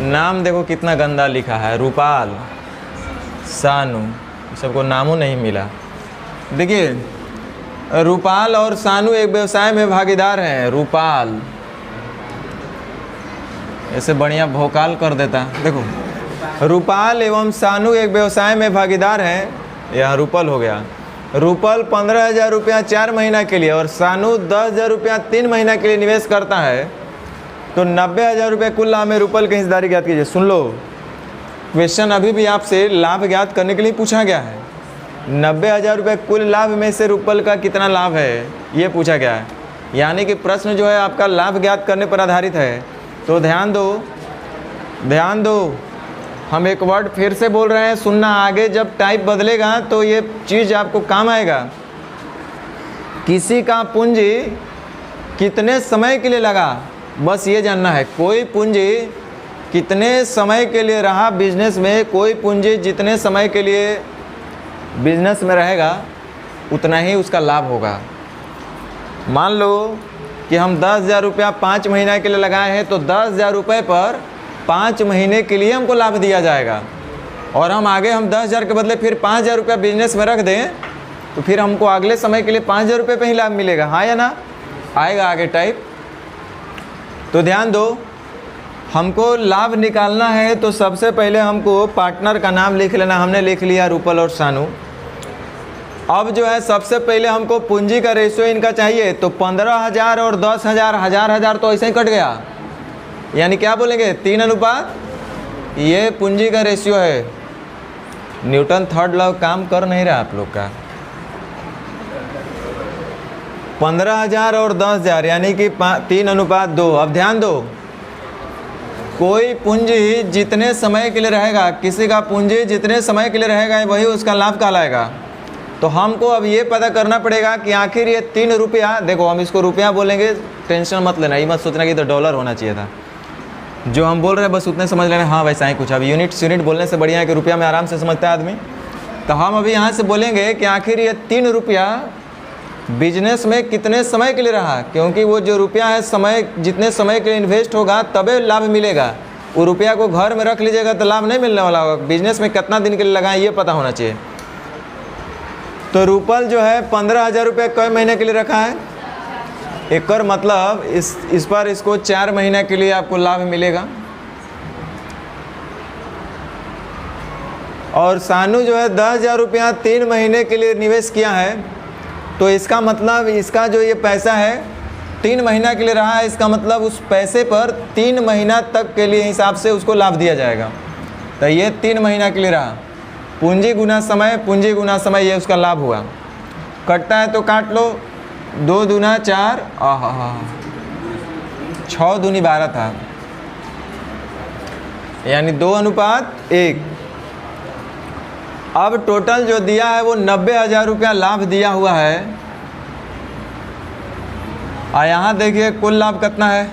नाम देखो कितना गंदा लिखा है, रूपाल, सानू, सबको नामों नहीं मिला। देखिए रूपाल और सानू एक व्यवसाय में भागीदार हैं। रूपाल ऐसे बढ़िया भोकाल कर देता। देखो रूपाल एवं सानू एक व्यवसाय में भागीदार हैं, यहाँ रूपल हो गया। रूपल 15,000 रुपया 4 महीना के लिए और सानू 10,000 रुपया 3 महीना के लिए निवेश करता है, तो 90,000 रुपये कुल लाभ में रूपल की हिस्सेदारी ज्ञात कीजिए। सुन लो, क्वेश्चन अभी भी आपसे लाभ ज्ञात करने के लिए पूछा गया है। 90,000 रुपये कुल लाभ में से रूपल का कितना लाभ है ये पूछा गया है, यानी कि प्रश्न जो है आपका लाभ ज्ञात करने पर आधारित है। तो ध्यान दो, हम एक वर्ड फिर से बोल रहे हैं, सुनना। आगे जब टाइप बदलेगा तो ये चीज़ आपको काम आएगा। किसी का पूंजी कितने समय के लिए लगा, बस ये जानना है। कोई पूंजी कितने समय के लिए रहा बिजनेस में, कोई पूंजी जितने समय के लिए बिजनेस में रहेगा उतना ही उसका लाभ होगा। मान लो कि हम 10,000 रुपया 5 महीना के लिए लगाए हैं, तो 10,000 रुपये पर 5 महीने के लिए हमको लाभ दिया जाएगा, और हम आगे 10,000 के बदले फिर 5,000 रुपया बिजनेस में रख दें तो फिर हमको अगले समय के लिए 5,000 रुपये पे ही लाभ मिलेगा। हाँ या ना? आएगा आगे टाइप। तो ध्यान दो, हमको लाभ निकालना है तो सबसे पहले हमको पार्टनर का नाम लिख लेना। हमने लिख लिया रूपल और सानू। अब जो है सबसे पहले हमको पूंजी का रेशियो इनका चाहिए, तो 15,000 और 10,000, 1,000 तो ऐसे ही कट गया, यानी क्या बोलेंगे 3 अनुपात। ये पूंजी का रेशियो है। न्यूटन थर्ड लॉ काम कर नहीं रहा आप लोग का। 15,000 और 10,000 यानी कि 3 अनुपात 2। अब ध्यान दो, कोई पूंजी जितने समय के लिए रहेगा, किसी का पूंजी जितने समय के लिए रहेगा वही उसका लाभ कहलाएगा। तो हमको अब ये पता करना पड़ेगा कि आखिर ये 3 रुपया, देखो हम इसको रुपया बोलेंगे, टेंशन मत लेना, ये मत सोचना कि तो डॉलर होना चाहिए था। जो हम बोल रहे हैं बस उतने समझ लेना, हाँ वैसा ही कुछ। अब यूनिट बोलने से बढ़िया है कि रुपया में आराम से समझता है आदमी। तो हम अभी यहाँ से बोलेंगे कि आखिर ये 3 रुपया बिजनेस में कितने समय के लिए रहा, क्योंकि वो जो रुपया है समय, जितने समय के लिए इन्वेस्ट होगा तबे लाभ मिलेगा। वो रुपया को घर में रख लीजिएगा तो लाभ नहीं मिलने वाला होगा। बिजनेस में कितना दिन के लिए लगाएं ये पता होना चाहिए। तो रूपल जो है 15,000 रुपये कई महीने के लिए रखा है, एक और मतलब इस पर इसको 4 महीने के लिए आपको लाभ मिलेगा। और सानू जो है 10,000 रुपया 3 महीने के लिए निवेश किया है, तो इसका मतलब इसका जो ये पैसा है 3 महीना के लिए रहा है, इसका मतलब उस पैसे पर 3 महीना तक के लिए हिसाब से उसको लाभ दिया जाएगा। तो ये 3 महीना के लिए रहा। पूंजी गुना समय, पूंजी गुना समय, ये उसका लाभ हुआ। कटता है तो काट लो, 2 दूना 4, 6 दूनी 12 था, यानी 2:1। अब टोटल जो दिया है वो 90,000 रुपया लाभ दिया हुआ है। और यहाँ देखिए कुल लाभ कितना है,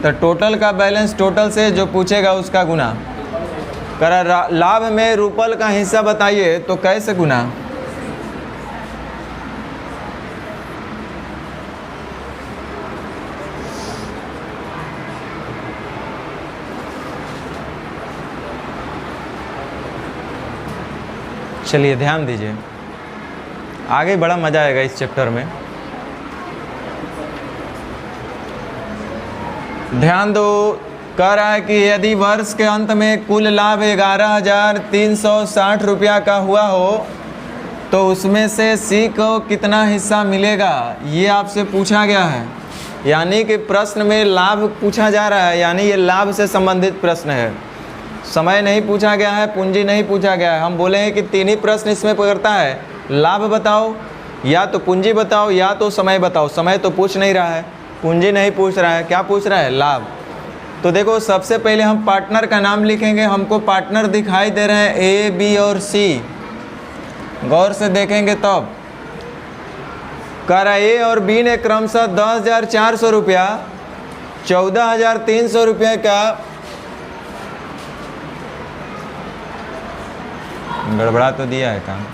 तो टोटल का बैलेंस टोटल से जो पूछेगा उसका गुना करा। लाभ में रुपल का हिस्सा बताइए तो कैसे गुना? चलिए ध्यान दीजिए, आगे बड़ा मज़ा आएगा इस चैप्टर में। ध्यान दो, कह रहा है कि यदि वर्ष के अंत में कुल लाभ 11,360 रुपया का हुआ हो तो उसमें से सी को कितना हिस्सा मिलेगा, ये आपसे पूछा गया है। यानी कि प्रश्न में लाभ पूछा जा रहा है, यानी ये लाभ से संबंधित प्रश्न है। समय नहीं पूछा गया है, पूंजी नहीं पूछा गया है। हम बोले हैं कि 3 ही प्रश्न इसमें पकड़ता है, लाभ बताओ, या तो पूंजी बताओ, या तो समय बताओ। समय तो पूछ नहीं रहा है, पूंजी नहीं पूछ रहा है, क्या पूछ रहा है? लाभ। तो देखो सबसे पहले हम पार्टनर का नाम लिखेंगे। हमको पार्टनर दिखाई दे रहे हैं ए, बी और सी, गौर से देखेंगे तब। कह रहा ए और बी ने क्रमशः 10,400 रुपया, 14,300 रुपये का गड़बड़ा तो दिया है काम।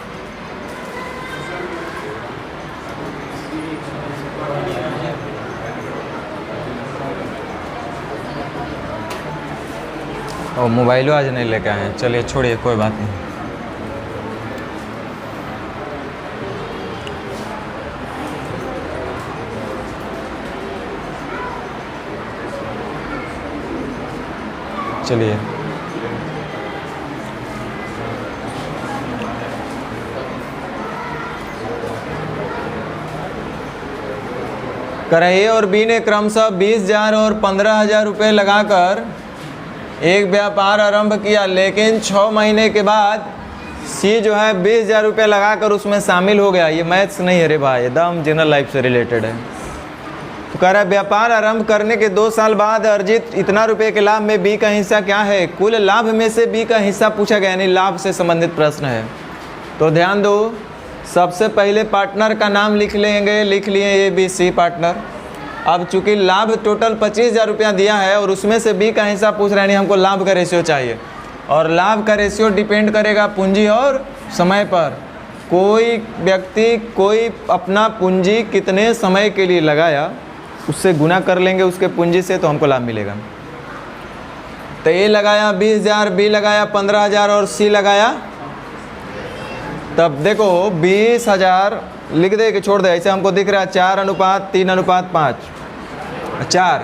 और मोबाइलो आज नहीं लेके आए हैं, चलिए छोड़िए, कोई बात नहीं। चलिए ए और बी ने क्रमशः 20,000 और 15,000 रुपये लगाकर एक व्यापार आरंभ किया, लेकिन 6 महीने के बाद सी जो है 20,000 रुपये लगाकर उसमें शामिल हो गया। ये मैथ्स नहीं है रे भाई, एकदम जनरल लाइफ से रिलेटेड है। तो कह रहा है व्यापार आरंभ करने के 2 साल बाद अर्जित इतना रुपये के लाभ में बी का हिस्सा क्या है? कुल लाभ में से बी का हिस्सा पूछा गया, यानी लाभ से संबंधित प्रश्न है। तो ध्यान दो, सबसे पहले पार्टनर का नाम लिख लेंगे, लिख लिए ए बी सी पार्टनर। अब चूंकि लाभ टोटल 25,000 रुपया दिया है और उसमें से बी का हिस्सा पूछ रहा है, यानी हमको लाभ का रेशियो चाहिए, और लाभ का रेशियो डिपेंड करेगा पूंजी और समय पर। कोई व्यक्ति कोई अपना पूंजी कितने समय के लिए लगाया उससे गुना कर लेंगे उसके पूंजी से, तो हमको लाभ मिलेगा। तो ए लगाया 20,000, बी लगाया 15,000 और सी लगाया, तब देखो 20,000 लिख दे कि छोड़ दे, ऐसे हमको दिख रहा है 4:3:5, 4।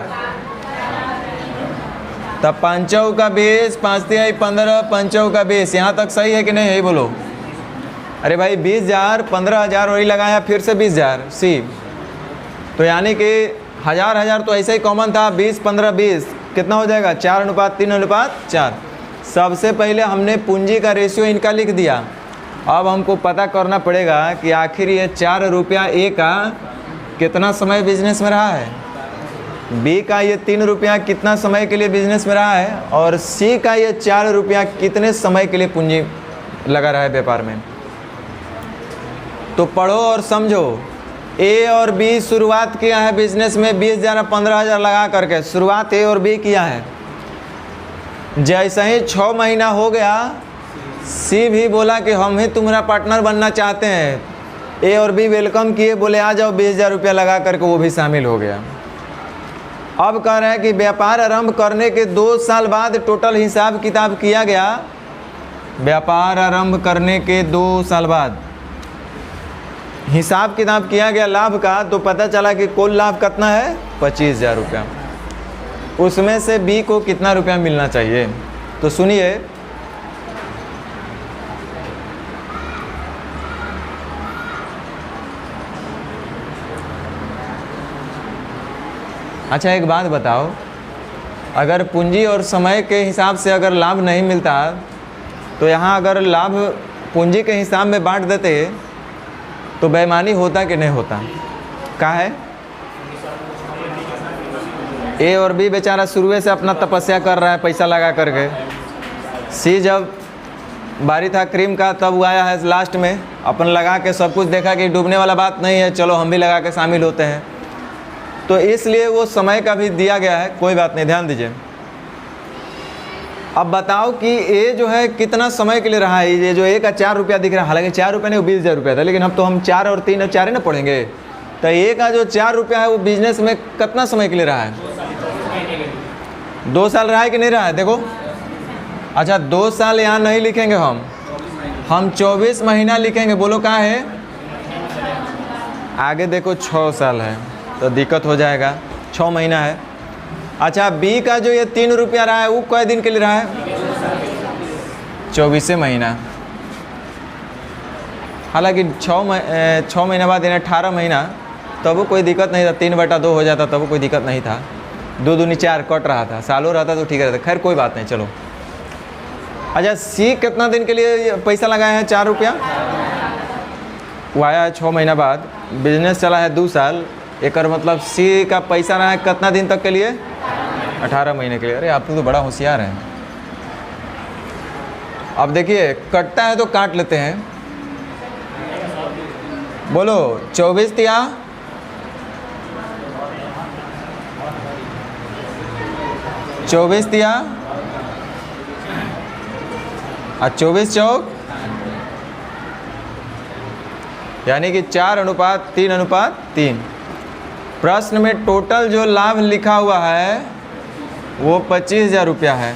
तब 5 का 20, 5 × 15, 5 का 20। यहाँ तक सही है कि नहीं, यही बोलो। अरे भाई 20,000, 15,000 वही लगाया, फिर से 20,000 सी, तो यानी कि 1,000 तो ऐसे ही कॉमन था। 20, 15, 20 कितना हो जाएगा? 4:3:4। सबसे पहले हमने पूंजी का रेशियो इनका लिख दिया। अब हमको पता करना पड़ेगा कि आखिर ये 4 रुपया ए का कितना समय बिजनेस में रहा है, बी का ये 3 रुपया कितना समय के लिए बिजनेस में रहा है, और सी का ये 4 रुपया कितने समय के लिए पूंजी लगा रहा है व्यापार में। तो पढ़ो और समझो। ए और बी शुरुआत किया है बिजनेस में 20,000 और 15,000 लगा करके, शुरुआत ए और बी किया है। जैसे ही 6 महीना हो गया, सी भी बोला कि हम ही तुम्हारा पार्टनर बनना चाहते हैं। ए और बी वेलकम किए, बोले आ जाओ, 20,000 रुपया लगा करके वो भी शामिल हो गया। अब कह रहे हैं कि व्यापार आरंभ करने के 2 साल बाद टोटल हिसाब किताब किया गया। व्यापार आरंभ करने के 2 साल बाद हिसाब किताब किया गया लाभ का, तो पता चला कि कुल लाभ कितना है? 25,000 रुपया। उसमें से बी को कितना रुपया मिलना चाहिए? तो सुनिए, अच्छा एक बात बताओ, अगर पूंजी और समय के हिसाब से अगर लाभ नहीं मिलता तो यहाँ अगर लाभ पूंजी के हिसाब में बांट देते तो बेईमानी होता कि नहीं होता? क्या है? ए और बी बेचारा शुरू से अपना तपस्या कर रहा है पैसा लगा करके। सी जब बारी था क्रीम का तब वो आया है लास्ट में, अपन लगा के सब कुछ देखा कि डूबने वाला बात नहीं है, चलो हम भी लगा के शामिल होते हैं। तो इसलिए वो समय का भी दिया गया है, कोई बात नहीं, ध्यान दीजिए। अब बताओ कि ए जो है कितना समय के लिए रहा है। ये जो ए का 4 रुपया दिख रहा है, हालांकि 4 रुपया नहीं, वो 20,000 रुपया था, लेकिन अब तो हम 4 और 3 और 4 ही ना पढ़ेंगे। तो ए का जो 4 रुपया है वो बिजनेस में कितना समय के लिए रहा है? 2 साल रहा है कि नहीं रहा है? देखो, अच्छा 2 साल यहाँ नहीं लिखेंगे हम 24 महीना लिखेंगे। बोलो कहाँ है? आगे देखो 6 साल है तो दिक्कत हो जाएगा, 6 महीना है। अच्छा बी का जो ये 3 रुपया रहा है वो कै दिन के लिए रहा है? 24 महीना। हालांकि 6 महीना बाद यानी 18 महीना, तब वो कोई दिक्कत नहीं था, 3/2 हो जाता तब वो कोई दिक्कत नहीं था, 2 दूनी 4 कट रहा था, सालों रहता तो ठीक रहता। खैर कोई बात नहीं, चलो। अच्छा सी कितना दिन के लिए पैसा लगाया है? 4 रुपया। वो आया है 6 महीना बाद, बिजनेस चला है 2 साल, एक मतलब सी का पैसा रहा है कितना दिन तक के लिए? 18 महीने के लिए। अरे आप तो बड़ा होशियार हैं। अब देखिए कटता है तो काट लेते हैं। बोलो 24 तिया 24 तिया 24 चौक, यानी कि 4:3:3। प्रश्न में टोटल जो लाभ लिखा हुआ है वो 25,000 रुपया है।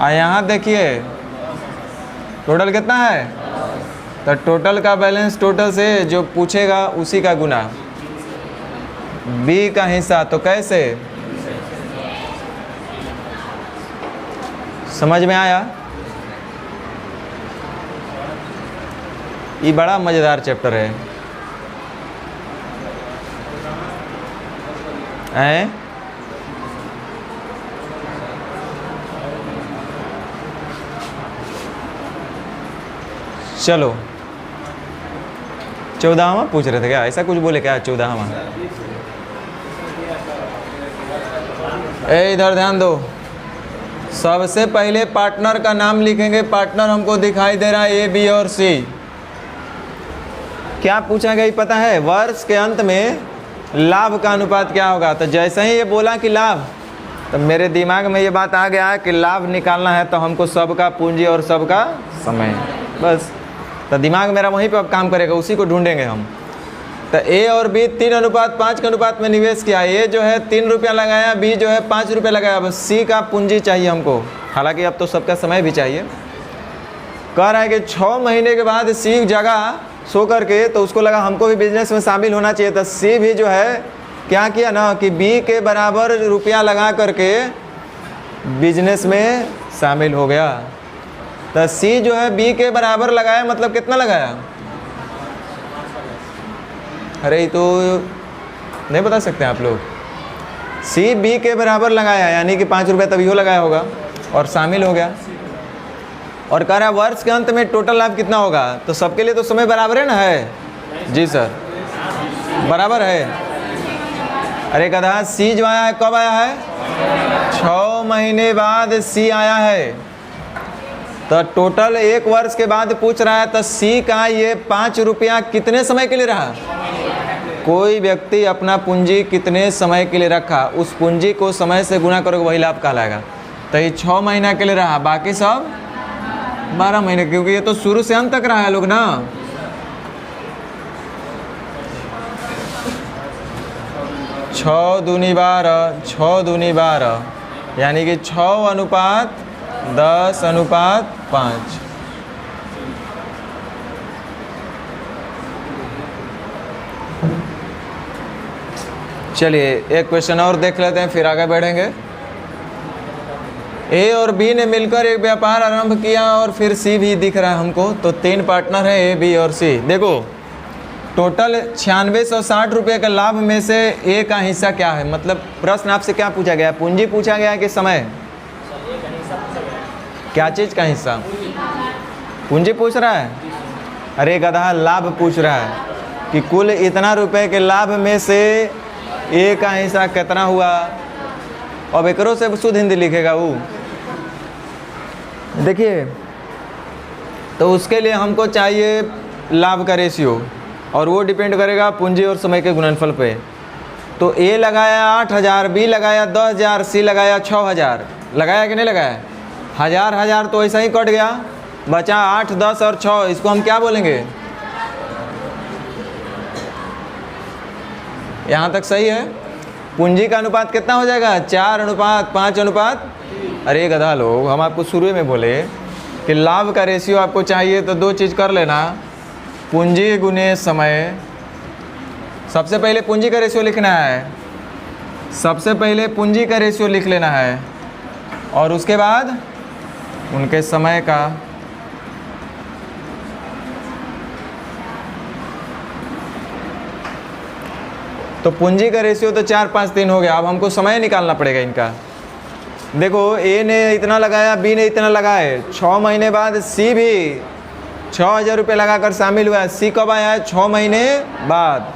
और यहाँ देखिए टोटल कितना है, तो टोटल का बैलेंस टोटल से जो पूछेगा उसी का गुना, बी का हिस्सा। तो कैसे, समझ में आया? ये बड़ा मज़ेदार चैप्टर है। चलो 14वां पूछ रहे थे क्या? ऐसा कुछ बोले क्या? 14वां। इधर ध्यान दो। सबसे पहले पार्टनर का नाम लिखेंगे। पार्टनर हमको दिखाई दे रहा है ए, बी और सी। क्या पूछा गया पता है? वर्ष के अंत में लाभ का अनुपात क्या होगा? तो जैसे ही ये बोला कि लाभ, तो मेरे दिमाग में ये बात आ गया है कि लाभ निकालना है तो हमको सबका पूंजी और सबका समय, बस। तो दिमाग मेरा वहीं पे अब काम करेगा, उसी को ढूंढेंगे हम। तो ए और बी 3:5 के अनुपात में निवेश किया। ए जो है 3 रुपया लगाया, बी जो है 5 रुपया लगाया। बस सी का पूंजी चाहिए हमको, हालांकि अब तो सबका समय भी चाहिए। कह रहा है कि 6 महीने के बाद सी जगह सो करके, तो उसको लगा हमको भी बिजनेस में शामिल होना चाहिए। तो सी भी जो है क्या किया ना कि बी के बराबर रुपया लगा करके बिजनेस में शामिल हो गया। तो सी जो है बी के बराबर लगाया, मतलब कितना लगाया? अरे तो नहीं बता सकते आप लोग। सी बी के बराबर लगाया, यानी कि 5 रुपया तभी हो लगाया होगा और शामिल हो गया। और कह रहा है वर्ष के अंत में टोटल लाभ कितना होगा? तो सबके लिए तो समय बराबर है ना? है जी सर, बराबर है। अरे गधा, सी जो आया है कब आया है? 6 महीने बाद सी आया है। तो टोटल 1 वर्ष के बाद पूछ रहा है। तो सी का ये 5 रुपया कितने समय के लिए रहा? कोई व्यक्ति अपना पूंजी कितने समय के लिए रखा, उस पूंजी को समय से गुना करोगे वही लाभ कहलाएगा। तो ये 6 महीना के लिए रहा, बाकी सब 12 महीने, क्योंकि ये तो शुरू से अंत तक रहा है लोग ना। छः दूनी 12, यानी कि 6:10:5। चलिए एक क्वेश्चन और देख लेते हैं, फिर आगे बढ़ेंगे। ए और बी ने मिलकर एक व्यापार आरंभ किया और फिर सी भी दिख रहा है हमको। तो 3 पार्टनर हैं, ए, बी और सी। देखो टोटल 9660 रुपये का लाभ में से ए का हिस्सा क्या है? मतलब प्रश्न आपसे क्या पूछा गया है? पूंजी पूछा गया है कि समय? क्या चीज़ का हिस्सा? पूंजी पूछ रहा है? अरे गधा, लाभ पूछ रहा है। कि कुल इतना रुपए के लाभ में से ए का हिस्सा कितना हुआ। अब एकरों से शुद्ध हिंदी लिखेगा वो, देखिए। तो उसके लिए हमको चाहिए लाभ का रेशियो, और वो डिपेंड करेगा पूंजी और समय के गुणनफल पे। तो ए लगाया 8000, बी लगाया 10000, सी लगाया 6000। लगाया कि नहीं लगाया? हज़ार हज़ार तो ऐसा ही कट गया, बचा 8, 10 और 6। इसको हम क्या बोलेंगे? यहाँ तक सही है। पूंजी का अनुपात कितना हो जाएगा? 4:5:5। अरे गधा लोग, हम आपको शुरू में बोले कि लाभ का रेशियो आपको चाहिए तो दो चीज़ कर लेना, पूंजी गुने समय। सबसे पहले पूंजी का रेशियो लिखना है, सबसे पहले पूंजी का रेशियो लिख लेना है, और उसके बाद उनके समय का। तो पूंजी का रेशियो तो 4, 5, 3 हो गया। अब हमको समय निकालना पड़ेगा इनका। देखो, ए ने इतना लगाया, बी ने इतना लगाए। 6 महीने बाद सी भी 6000 रुपये लगाकर शामिल हुआ। सी कब आया है? 6 महीने बाद।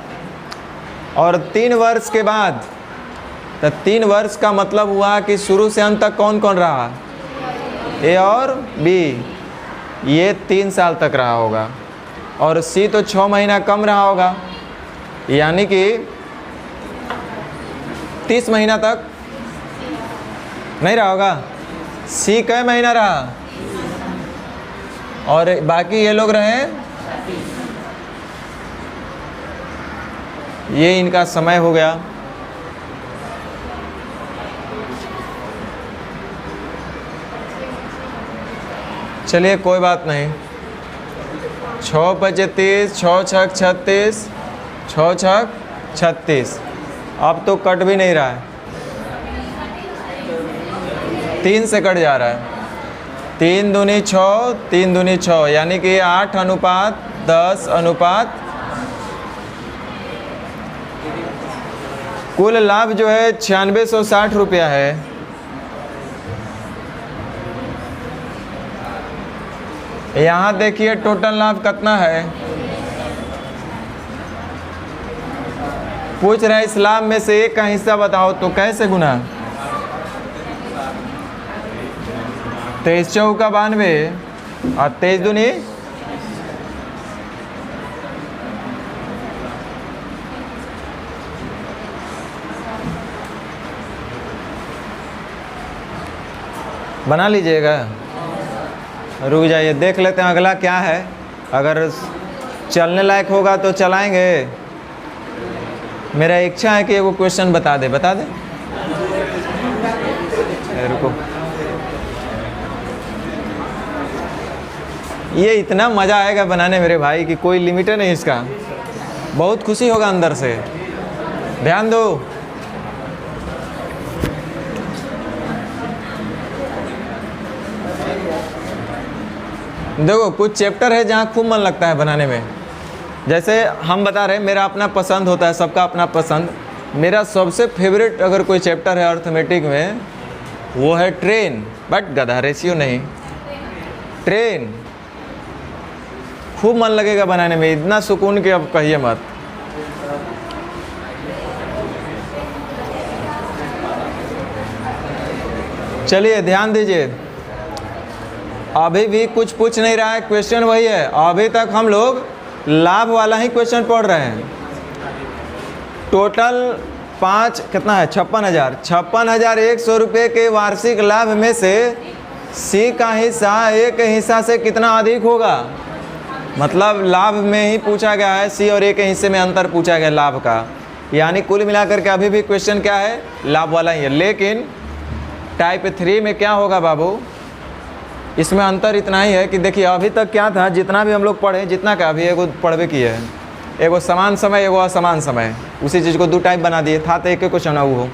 और 3 वर्ष के बाद, तो 3 वर्ष का मतलब हुआ कि शुरू से अंत तक कौन कौन रहा? ए और बी, ये 3 साल तक रहा होगा, और सी तो 6 महीना कम रहा होगा, यानी कि 30 महीना तक नहीं रहा होगा। सी कई महीना रहा, और बाकी ये लोग रहे। ये इनका समय हो गया। चलिए कोई बात नहीं। 6 × 25, 6 × 6 = 36, 6 × 6 = 36। अब तो कट भी नहीं रहा है, 3 से कट जा रहा है। 3 दूनी 6, 3 दूनी 6, यानी कि 8:10:। कुल लाभ जो है 9660 रुपया है। यहाँ देखिए टोटल लाभ कितना है। पूछ रहा है इस लाभ में से एक का हिस्सा बताओ, तो कैसे गुना? 23 × 4 = 92, और 23 दूनी बना लीजिएगा। रुक जाइए, देख लेते हैं अगला क्या है। अगर चलने लायक होगा तो चलाएंगे। मेरा इच्छा है कि वो क्वेश्चन बता दे। रुको, ये इतना मज़ा आएगा बनाने मेरे भाई कि कोई लिमिट नहीं इसका। बहुत खुशी होगा अंदर से। ध्यान दो। देखो, कुछ चैप्टर है जहाँ खूब मन लगता है बनाने में। जैसे हम बता रहे हैं, मेरा अपना पसंद होता है, सबका अपना पसंद। मेरा सबसे फेवरेट अगर कोई चैप्टर है अर्थमेटिक में, वो है ट्रेन। बट गधा रेशियो नहीं, ट्रेन। खूब मन लगेगा बनाने में, इतना सुकून कि अब कहिए मत। चलिए ध्यान दीजिए, अभी भी कुछ पूछ नहीं रहा है, क्वेश्चन वही है। अभी तक हम लोग लाभ वाला ही क्वेश्चन पढ़ रहे हैं। टोटल 5 कितना है? 56,000। 56,100 रुपये के वार्षिक लाभ में से सी का हिस्सा ए के हिस्सा से कितना अधिक होगा? मतलब लाभ में ही पूछा गया है, सी और ए के हिस्से में अंतर पूछा गया लाभ का। यानी कुल मिलाकर के अभी भी क्वेश्चन क्या है? लाभ वाला ही है। लेकिन टाइप 3 में क्या होगा बाबू? इसमें अंतर इतना ही है कि देखिए, अभी तक क्या था, जितना भी हम लोग पढ़े, जितना का अभी एगो पढ़वे किए हैं, एगो समान समय, एगो असमान समय, उसी चीज़ को 2 टाइप बना दिए। था तो एक ही क्वेश्चन है वो।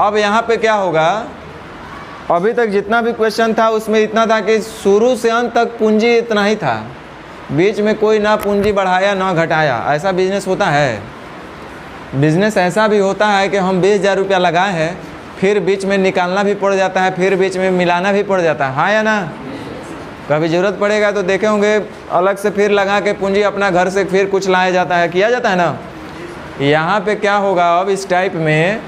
अब यहाँ पे क्या होगा? अभी तक जितना भी क्वेश्चन था उसमें इतना था कि शुरू से अंत तक पूंजी इतना ही था, बीच में कोई ना पूंजी बढ़ाया ना घटाया। ऐसा बिजनेस होता है। बिजनेस ऐसा भी होता है कि हम 20,000 रुपया लगाए हैं, फिर बीच में निकालना भी पड़ जाता है, फिर बीच में मिलाना भी पड़ जाता है। हाँ या ना? कभी ज़रूरत पड़ेगा तो देखे होंगे अलग से फिर लगा के पूंजी अपना घर से फिर कुछ लाया जाता है, किया जाता है ना। यहाँ पे क्या होगा अब इस टाइप में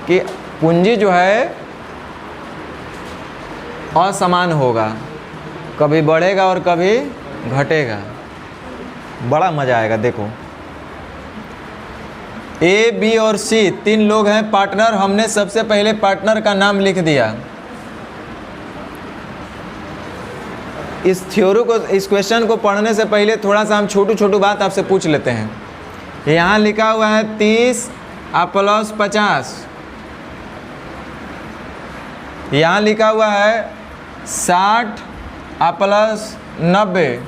कि पूंजी जो है असमान होगा, कभी बढ़ेगा और कभी घटेगा। बड़ा मज़ा आएगा। देखो ए, बी और सी 3 लोग हैं पार्टनर। हमने सबसे पहले पार्टनर का नाम लिख दिया। इस थ्योरी को, इस क्वेश्चन को पढ़ने से पहले थोड़ा सा हम छोटू बात आपसे पूछ लेते हैं। यहाँ लिखा हुआ है 30 प्लस 50, यहाँ लिखा हुआ है 60 प्लस 90,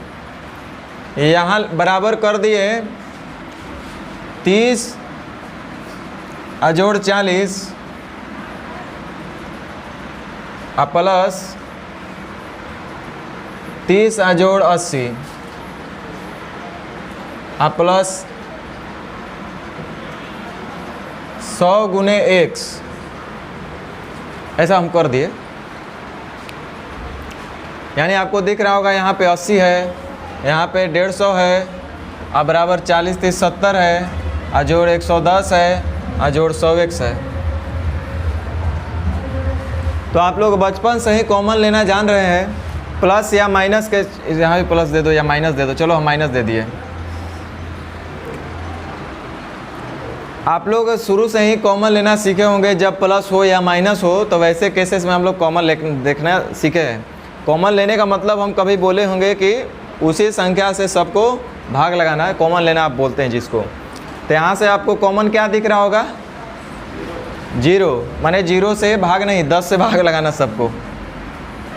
यहाँ बराबर कर दिए 30 जोड़ 40 प्लस 30 जोड़ 80 प्लस 100 गुने x, ऐसा हम कर दिए। यानी आपको दिख रहा होगा यहाँ पे 80 है, यहाँ पे 150 है, अब बराबर 40 30 70 है, जोड़ 110 है, जोड़ 100x है। तो आप लोग बचपन से ही कॉमन लेना जान रहे हैं। प्लस या माइनस के, यहाँ भी प्लस दे दो या माइनस दे दो, चलो हम माइनस दे दिए। आप लोग शुरू से ही कॉमन लेना सीखे होंगे। जब प्लस हो या माइनस हो तो वैसे केसेस में हम लोग कॉमन देखना सीखे हैं। कॉमन लेने का मतलब हम कभी बोले होंगे कि उसी संख्या से सबको भाग लगाना है, कॉमन लेना आप बोलते हैं जिसको। तो यहाँ से आपको कॉमन क्या दिख रहा होगा? 0, माने 0 से भाग नहीं, 10 से भाग लगाना सबको।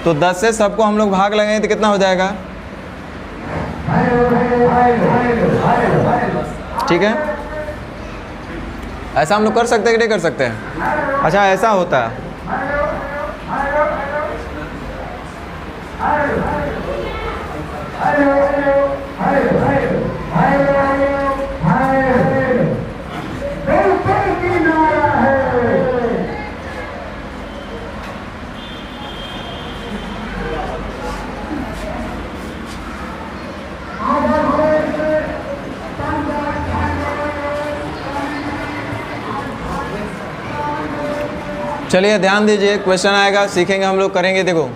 तो 10 से सबको हम लोग भाग लगाएंगे तो कितना हो जाएगा? ठीक है, ऐसा हम लोग कर सकते हैं कि नहीं कर सकते हैं? अच्छा, ऐसा होता है। चलिए ध्यान दीजिए, क्वेश्चन आएगा, सीखेंगे हम लोग, करेंगे। देखो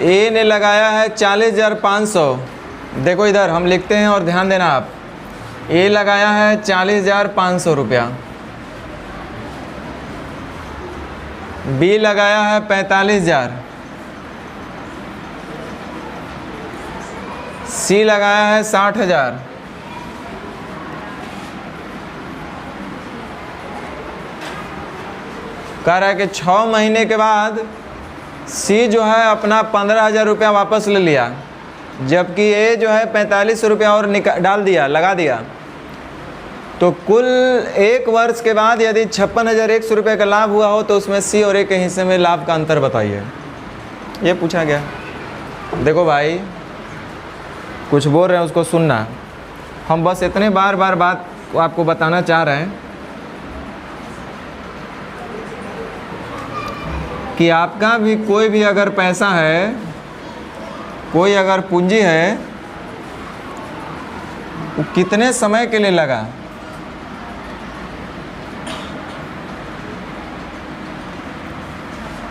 ए ने लगाया है 40,500। देखो इधर हम लिखते हैं और ध्यान देना आप। ए लगाया है 40,500 रुपया, बी लगाया है 45,000, सी लगाया है 60,000, कह रहा है कि 6 महीने के बाद सी जो है अपना 15,000 रुपया वापस ले लिया, जबकि ए जो है 45 रुपया और डाल दिया, लगा दिया। तो कुल 1 वर्ष के बाद यदि 56,100 रुपये का लाभ हुआ हो तो उसमें सी और ए के हिस्से में लाभ का अंतर बताइए, ये पूछा गया। देखो भाई, कुछ बोल रहे हैं उसको सुनना। हम बस इतने बार बात को आपको बताना चाह रहे हैं कि आपका भी कोई भी अगर पैसा है, कोई अगर पूंजी है, वो कितने समय के लिए लगा,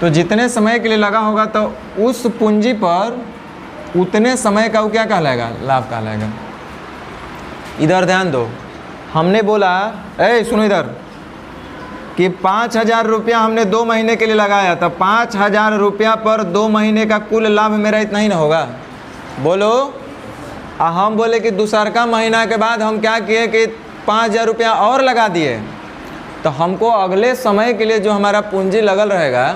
तो जितने समय के लिए लगा होगा तो उस पूंजी पर उतने समय का वो क्या कहलाएगा? लाभ कहलाएगा। इधर ध्यान दो, हमने बोला, सुनो इधर, कि 5,000 रुपया हमने 2 महीने के लिए लगाया, तो 5,000 रुपया पर 2 महीने का कुल लाभ मेरा इतना ही ना होगा? बोलो। हम बोले कि दूसरा महीना के बाद हम क्या किए कि 5,000 रुपया और लगा दिए, तो हमको अगले समय के लिए जो हमारा पूंजी लगल रहेगा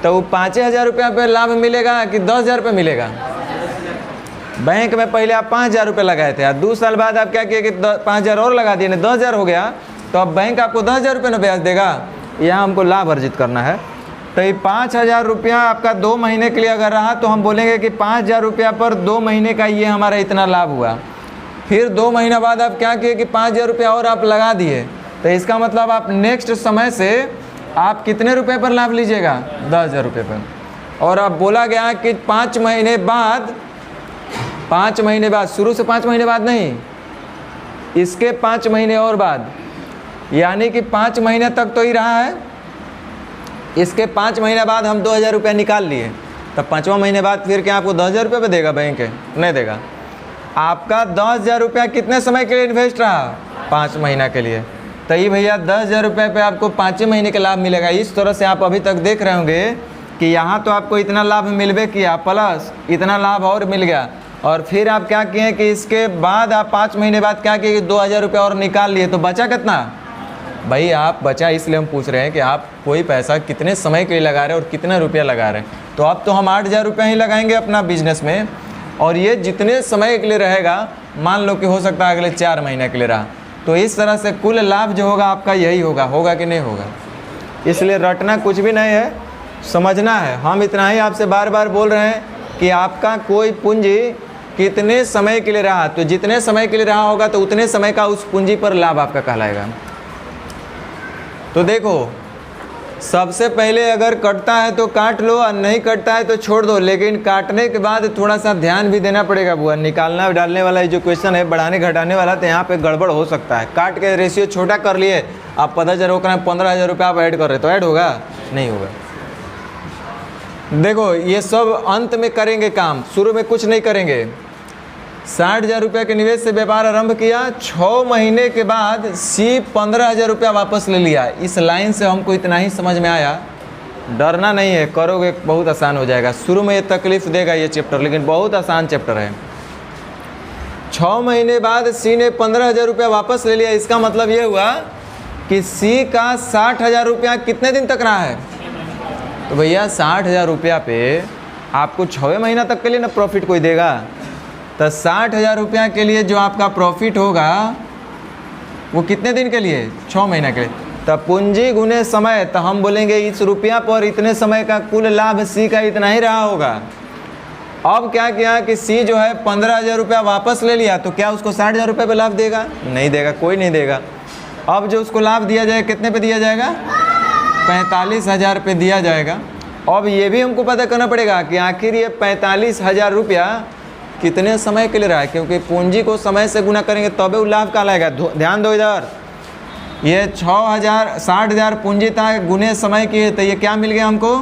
तो वो 5,000 रुपया पे लाभ मिलेगा कि 10,000 रुपये मिलेगा? बैंक में पहले आप 5,000 रुपये लगाए थे, 2 साल बाद आप क्या किए कि 5,000 और लगा दिए, 10,000 हो गया, तो अब बैंक आपको 10,000 रुपये ना ब्याज देगा। यहाँ हमको लाभ अर्जित करना है। तो ये 5,000 रुपया आपका 2 महीने के लिए अगर रहा तो हम बोलेंगे कि 5,000 रुपया पर 2 महीने का ये हमारा इतना लाभ हुआ। फिर 2 महीना बाद आप क्या किए कि 5,000 रुपया और आप लगा दिए, तो इसका मतलब आप नेक्स्ट समय से आप कितने रुपए पर लाभ लीजिएगा? 10,000 रुपये पर। और अब बोला गया कि 5 महीने बाद, 5 महीने बाद, शुरू से 5 महीने बाद नहीं, इसके 5 महीने और बाद, यानी कि 5 महीने तक तो ही रहा है, इसके 5 महीने बाद हम 2000 रुपया निकाल लिए, तब 5वां महीने बाद फिर क्या आपको 10,000 रुपये पे देगा बैंक? नहीं देगा। आपका 10,000 रुपया कितने समय के लिए इन्वेस्ट रहा? 5 महीना के लिए। तो ये भैया 10,000 रुपये पे आपको 5 महीने का लाभ मिलेगा। इस तरह से आप अभी तक देख रहे होंगे कि यहाँ तो आपको इतना लाभ मिलबे किया, प्लस इतना लाभ और मिल गया, और फिर आप क्या किए कि इसके बाद आप 5 महीने बाद क्या किए कि 2,000 रुपया और निकाल लिए, तो बचा कितना? भाई आप बचा, इसलिए हम पूछ रहे हैं कि आप कोई पैसा कितने समय के लिए लगा रहे हैं और कितना रुपया लगा रहे हैं। तो अब तो हम 8,000 रुपया ही लगाएंगे अपना बिजनेस में, और ये जितने समय के लिए रहेगा, मान लो कि हो सकता है अगले 4 महीने के लिए रहा, तो इस तरह से कुल लाभ जो होगा आपका यही होगा। होगा कि नहीं होगा? इसलिए रटना कुछ भी नहीं है, समझना है। हम इतना ही आपसे बार बार बोल रहे हैं कि आपका कोई पूंजी कितने समय के लिए रहा, तो जितने समय के लिए रहा होगा तो उतने समय का उस पूंजी पर लाभ आपका कहलाएगा। तो देखो, सबसे पहले अगर कटता है तो काट लो और नहीं कटता है तो छोड़ दो, लेकिन काटने के बाद थोड़ा सा ध्यान भी देना पड़ेगा बुआ। निकालना डालने वाला जो क्वेश्चन है, बढ़ाने घटाने वाला, तो यहाँ पे गड़बड़ हो सकता है। काट के रेशियो छोटा कर लिए, आप 15,000 होकर 15,000 रुपये आप ऐड कर रहे, तो ऐड होगा? नहीं होगा। देखो ये सब अंत में करेंगे काम, शुरू में कुछ नहीं करेंगे। 60,000 रुपये के निवेश से व्यापार आरंभ किया, 6 महीने के बाद सी 15,000 रुपया वापस ले लिया। इस लाइन से हमको इतना ही समझ में आया, डरना नहीं है, करोगे बहुत आसान हो जाएगा। शुरू में ये तकलीफ देगा ये चैप्टर, लेकिन बहुत आसान चैप्टर है। 6 महीने बाद सी ने 15,000 रुपया वापस ले लिया। इसका मतलब ये हुआ कि सी का 60,000 रुपया कितने दिन तक रहा है? तो भैया 60,000 रुपया पे आपको 6 महीना तक के लिए ना प्रॉफिट कोई देगा, तो 60,000 रुपया के लिए जो आपका प्रॉफिट होगा वो कितने दिन के लिए? 6 महीना के लिए। तब पूंजी गुने समय, तो हम बोलेंगे इस रुपया पर इतने समय का कुल लाभ सी का इतना ही रहा होगा। अब क्या किया कि सी जो है 15,000 रुपया वापस ले लिया, तो क्या उसको 60,000 रुपये पे लाभ देगा? नहीं देगा, कोई नहीं देगा। अब जो उसको लाभ दिया जाए कितने पे दिया जाएगा? 45,000 पे दिया जाएगा। अब ये भी हमको पता करना पड़ेगा कि आखिर ये 45,000 रुपया कितने समय के लिए रहा है, क्योंकि पूंजी को समय से गुना करेंगे तबे वो लाभ कहलाएगा। ध्यान दो इधर, ये 60,000 पूंजी था, गुने समय की, तो ये क्या मिल गया हमको?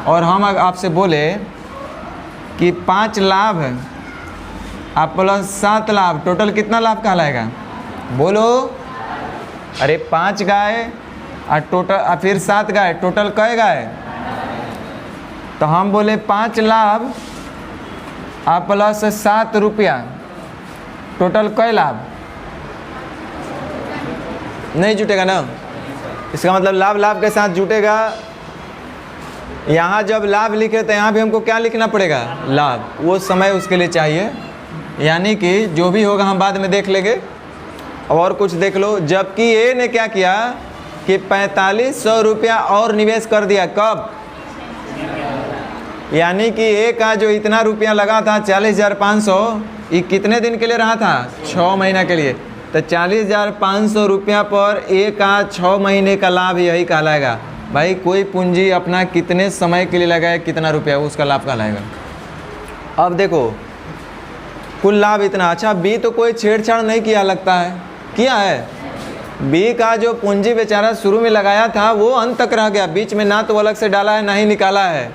और हम आपसे बोले कि 5 लाभ है आप प्लस 7 लाभ, टोटल कितना लाभ कहलाएगा? बोलो। अरे 5 गाय और टोटल फिर 7 गाय, टोटल कै गाय? तो हम बोले 5 लाभ आप प्लस 7 रुपया, टोटल कै लाभ? नहीं जुटेगा ना। इसका मतलब लाभ लाभ के साथ जुटेगा। यहाँ जब लाभ लिखे तो यहाँ भी हमको क्या लिखना पड़ेगा? लाभ। वो समय उसके लिए चाहिए, यानी कि जो भी होगा हम बाद में देख लेंगे। और कुछ देख लो, जबकि ए ने क्या किया कि 4500 रुपया और निवेश कर दिया। कब? यानी कि ए का जो इतना रुपया लगा था 40,500, ये कितने दिन के लिए रहा था? 6 महीना के लिए। तो 40,500 रुपया पर ए का 6 महीने का लाभ यही कहलाएगा। भाई कोई पूंजी अपना कितने समय के लिए लगाए, कितना रुपया, उसका लाभ कहलाएगा। अब देखो कुल लाभ इतना। अच्छा, बी तो कोई छेड़छाड़ नहीं किया लगता है, किया है? बी का जो पूंजी बेचारा शुरू में लगाया था वो अंत तक रह गया, बीच में ना तो अलग से डाला है ना ही निकाला है।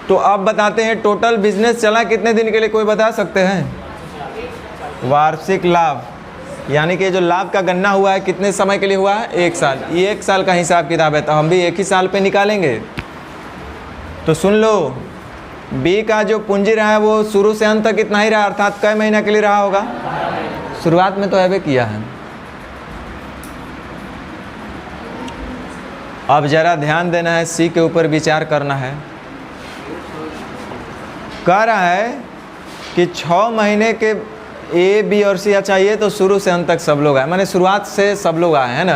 तो अब बताते हैं टोटल बिजनेस चला कितने दिन के लिए, कोई बता सकते हैं? वार्षिक लाभ, यानी कि जो लाभ का गणना हुआ है कितने समय के लिए हुआ है? 1 साल। ये 1 साल का हिसाब किताब है, तो हम भी 1 ही साल पे निकालेंगे। तो सुन लो, बी का जो पूंजी रहा है वो शुरू से अंत तक कितना ही रहा, अर्थात कई महीना के लिए रहा होगा? शुरुआत में तो ऐसे किया है। अब जरा ध्यान देना है, सी के ऊपर विचार करना है। कह रहा है कि 6 महीने के ए, बी और सी चाहिए, तो शुरू से अंत तक सब लोग आए, माने शुरुआत से सब लोग आए हैं ना।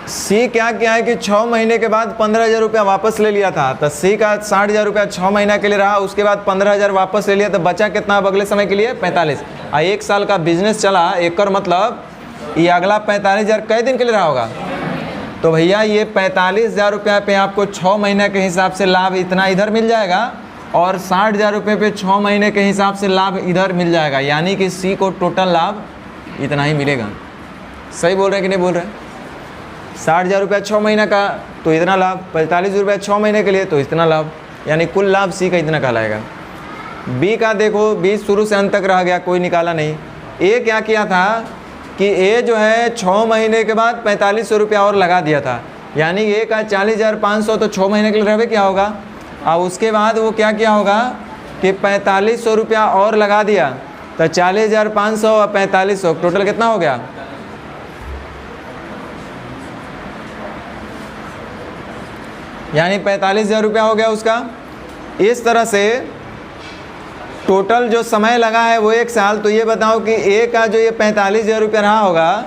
सी क्या किया है कि 6 महीने के बाद 15,000 रुपया वापस ले लिया था, तो सी का 60,000 रुपया 6 महीना के लिए रहा, उसके बाद 15,000 वापस ले लिया, तो बचा कितना अब अगले समय के लिए? 45। 1 साल का बिजनेस चला, एक मतलब ये अगला 45,000 कई दिन के लिए रहा होगा? तो भैया ये 45,000 रुपये पे आपको 6 महीने के हिसाब से लाभ इतना इधर मिल जाएगा और 60,000 रुपये पे 6 महीने के हिसाब से लाभ इधर मिल जाएगा, यानी कि सी को टोटल लाभ इतना ही मिलेगा। सही बोल रहे हैं कि नहीं बोल रहे हैं? 60,000 रुपया 6 महीने का तो इतना लाभ, 45 रुपये 6 महीने के लिए तो इतना लाभ, यानी कुल लाभ सी का इतना कहलाएगा। बी का देखो, बी शुरू से अंत तक रह गया, कोई निकाला नहीं। ए क्या किया था कि ए जो है 6 महीने के बाद 4500 रुपया और लगा दिया था, यानी ए का 40,500 तो 6 महीने के लिए रहे क्या होगा। और उसके बाद वो क्या किया होगा कि 4500 रुपया और लगा दिया, तो 40,500 और 4500 टोटल कितना हो गया? यानी 45,000 रुपया हो गया उसका। इस तरह से टोटल जो समय लगा है वो 1 साल। तो ये बताओ कि ए का जो ये 45,000 रुपया रहा होगा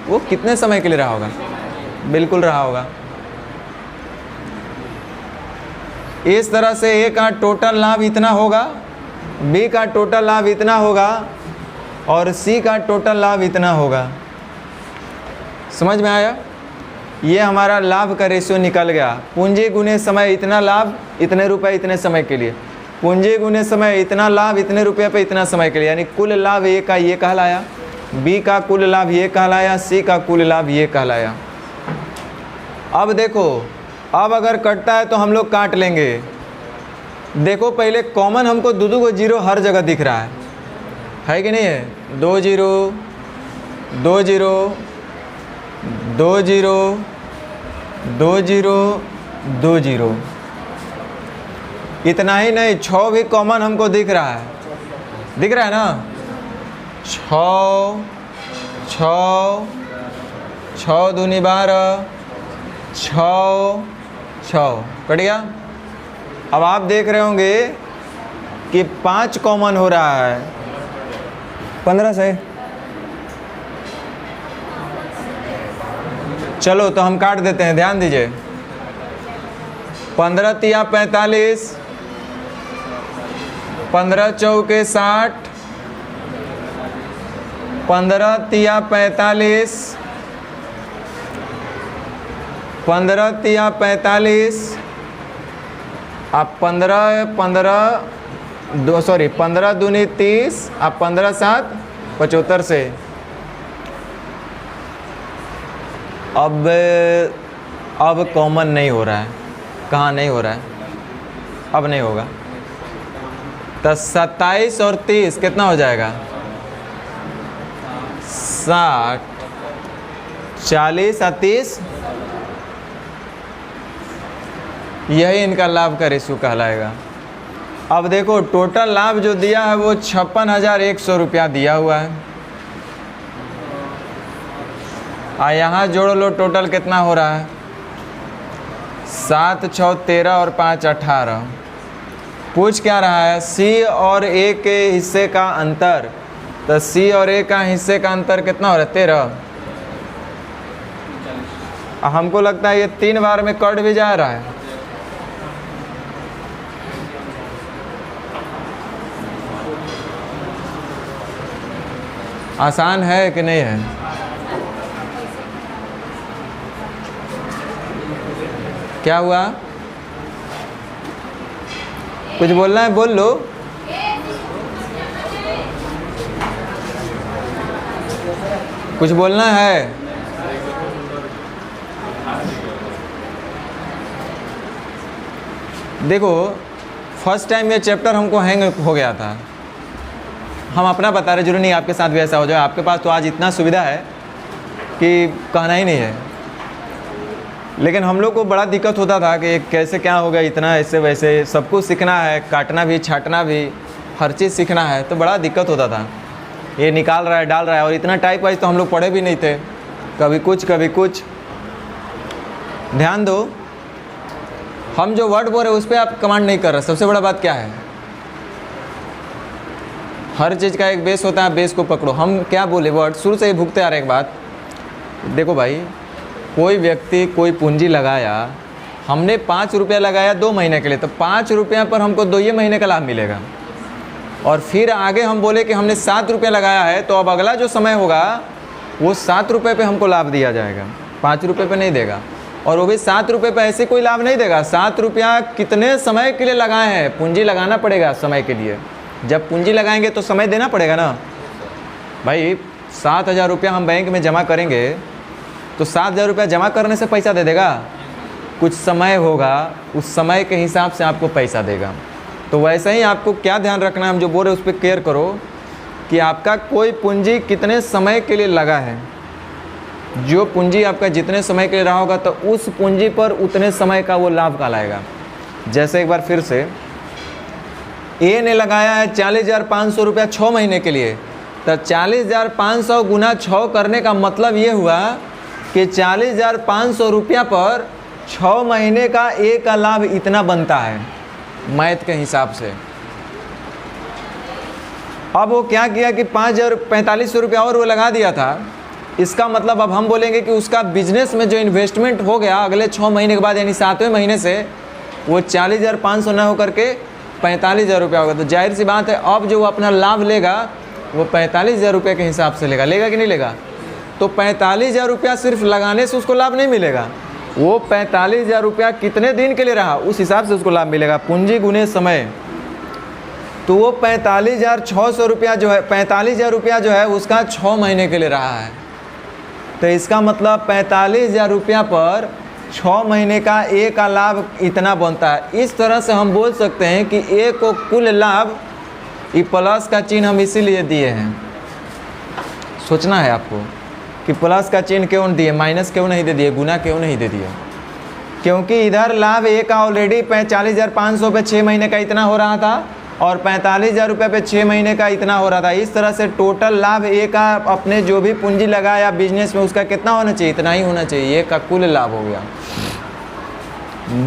वो कितने समय के लिए रहा होगा? बिल्कुल रहा होगा। इस तरह से ए का टोटल लाभ इतना होगा, बी का टोटल लाभ इतना होगा और सी का टोटल लाभ इतना होगा। समझ में आया? ये हमारा लाभ का रेशियो निकल गया। पूंजी गुने समय इतना लाभ इतने रुपए इतने समय के लिए, पूंजी गुने समय इतना लाभ इतने रुपये पे इतना समय के लिए, यानी कुल लाभ ए का ये कहलाया, बी का कुल लाभ ये कहलाया, सी का कुल लाभ ये कहलाया। अब देखो, अब अगर कटता है तो हम लोग काट लेंगे। देखो पहले कॉमन हमको दो को जीरो हर जगह दिख रहा है कि नहीं है? 2 0 2 0 2 0 2 0 2 0, इतना ही नहीं 6 भी कॉमन हमको दिख रहा है, दिख रहा है ना? 6 6 6 दूनी 12 6 6 कट गया। अब आप देख रहे होंगे कि 5 कॉमन हो रहा है 15 से। चलो तो हम काट देते हैं, ध्यान दीजिए। 15 तिया 45, 15 चौके 60, 15 तिया 45, 15 तिया 45, अब 15 दूनी 30, अब 15 7 75 से। अब कॉमन नहीं हो रहा है, कहाँ नहीं हो रहा है? अब नहीं होगा। तो 27 और 30 कितना हो जाएगा? 60, 40 और 30, यही इनका लाभ का रेशियो कहलाएगा। अब देखो टोटल लाभ जो दिया है वो 56,100 रुपया दिया हुआ है। यहाँ जोड़ लो, टोटल कितना हो रहा है? 7 6 13 और 5 18। पूछ क्या रहा है? सी और ए के हिस्से का अंतर। तो सी और ए का हिस्से का अंतर कितना हो रहा है? 13। हमको लगता है ये 3 बार में कट भी जा रहा है। आसान है कि नहीं है? क्या हुआ? कुछ बोलना है बोल लो। कुछ बोलना है? देखो फर्स्ट टाइम ये चैप्टर हमको हैंग हो गया था। हम अपना बता रहे, जरूरी नहीं आपके साथ भी ऐसा हो जाए। आपके पास तो आज इतना सुविधा है कि कहना ही नहीं है, लेकिन हम लोग को बड़ा दिक्कत होता था कि कैसे क्या होगा, इतना ऐसे वैसे सब कुछ सीखना है, काटना भी छाटना भी हर चीज़ सीखना है, तो बड़ा दिक्कत होता था। ये निकाल रहा है डाल रहा है, और इतना टाइप वाइज तो हम लोग पढ़े भी नहीं थे, कभी कुछ कभी कुछ। ध्यान दो, हम जो वर्ड बोल रहे हैं उस पर आप कमांड नहीं कर रहे। सबसे बड़ा बात क्या है? हर चीज़ का एक बेस होता है, बेस को पकड़ो। हम क्या बोले, वर्ड शुरू से ही भुगते आ रहे। एक बात देखो भाई, कोई व्यक्ति कोई पूंजी लगाया, हमने 5 रुपया लगाया 2 महीने के लिए, तो 5 रुपया पर हमको 2 महीने का लाभ मिलेगा। और फिर आगे हम बोले कि हमने 7 रुपया लगाया है, तो अब अगला जो समय होगा वो 7 रुपये पे हमको लाभ दिया जाएगा, 5 रुपये पे नहीं देगा। और वो भी 7 रुपये पे ऐसे कोई लाभ नहीं देगा। 7 रुपया कितने समय के लिए लगाए हैं, पूंजी लगाना पड़ेगा समय के लिए। जब पूंजी लगाएंगे तो समय देना पड़ेगा ना भाई। 7,000 रुपया हम बैंक में जमा करेंगे तो 7,000 रुपया जमा करने से पैसा दे देगा? कुछ समय होगा, उस समय के हिसाब से आपको पैसा देगा। तो वैसे ही आपको क्या ध्यान रखना है, हम जो बोल रहे हैं उस पर केयर करो कि आपका कोई पूंजी कितने समय के लिए लगा है। जो पूंजी आपका जितने समय के लिए रहा होगा तो उस पूंजी पर उतने समय का वो लाभ कहलाएगा। जैसे एक बार फिर से, ए ने लगाया है 40,500 रुपया 6 महीने के लिए, तो 40,500 गुना 6 करने का मतलब ये हुआ कि 40,500 रुपया पर 6 महीने का ए का लाभ इतना बनता है मैथ के हिसाब से। अब वो क्या किया कि 4,500 रुपया और वो लगा दिया था। इसका मतलब अब हम बोलेंगे कि उसका बिजनेस में जो इन्वेस्टमेंट हो गया अगले 6 महीने के बाद, यानी 7वें महीने से वो 40,500 न होकर के 45,000 रुपया होगा। तो जाहिर सी बात है अब जो वो अपना लाभ लेगा वो 45,000 रुपये के हिसाब से लेगा कि नहीं लेगा? तो 45,000 रुपया सिर्फ लगाने से उसको लाभ नहीं मिलेगा। वो 45,000 रुपया कितने दिन के लिए रहा उस हिसाब से उसको लाभ मिलेगा। पूंजी गुने समय, तो वो 45,600 रुपया जो है, 45,000 रुपया जो है उसका 6 महीने के लिए रहा है। तो इसका मतलब 45,000 रुपया पर 6 महीने का ए का लाभ इतना बनता है। इस तरह से हम बोल सकते हैं कि ए को कुल लाभ, ये प्लस का चिन्ह हम इसीलिए दिए हैं। सोचना है आपको कि प्लस का चिन्ह क्यों दिए, माइनस क्यों नहीं दे दिए, गुना क्यों नहीं दे दिए? क्योंकि इधर लाभ ए का ऑलरेडी 40,500 पे 6 महीने का इतना हो रहा था और 45,000 रुपये पे 6 महीने का इतना हो रहा था। इस तरह से टोटल लाभ ए का अपने जो भी पूंजी लगाया बिजनेस में उसका कितना होना चाहिए? इतना ही होना चाहिए। ए का कुल लाभ हो गया।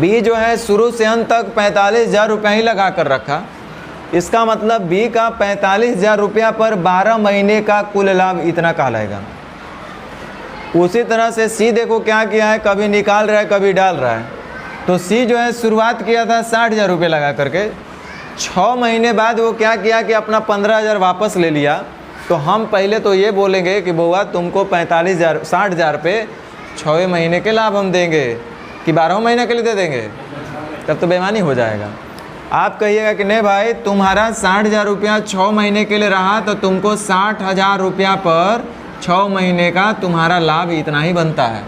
बी जो है शुरू से अंत तक 45,000 रुपया ही लगा कर रखा। इसका मतलब बी का 45,000 रुपया पर 12 महीने का कुल लाभ इतना कहलाएगा। उसी तरह से सी देखो क्या किया है, कभी निकाल रहा है कभी डाल रहा है। तो सी जो है शुरुआत किया था 60,000 रुपये लगा करके, 6 महीने बाद वो क्या किया कि अपना 15,000 वापस ले लिया। तो हम पहले तो ये बोलेंगे कि बउआ तुमको 60,000 पे 6वें महीने के लाभ हम देंगे कि 12 महीने के लिए दे देंगे, तब तो बेईमानी हो जाएगा। आप कहिएगा कि नहीं भाई तुम्हारा 60,000 रुपया 6 महीने के लिए रहा तो तुमको 60,000 रुपया पर 6 महीने का तुम्हारा लाभ इतना ही बनता है।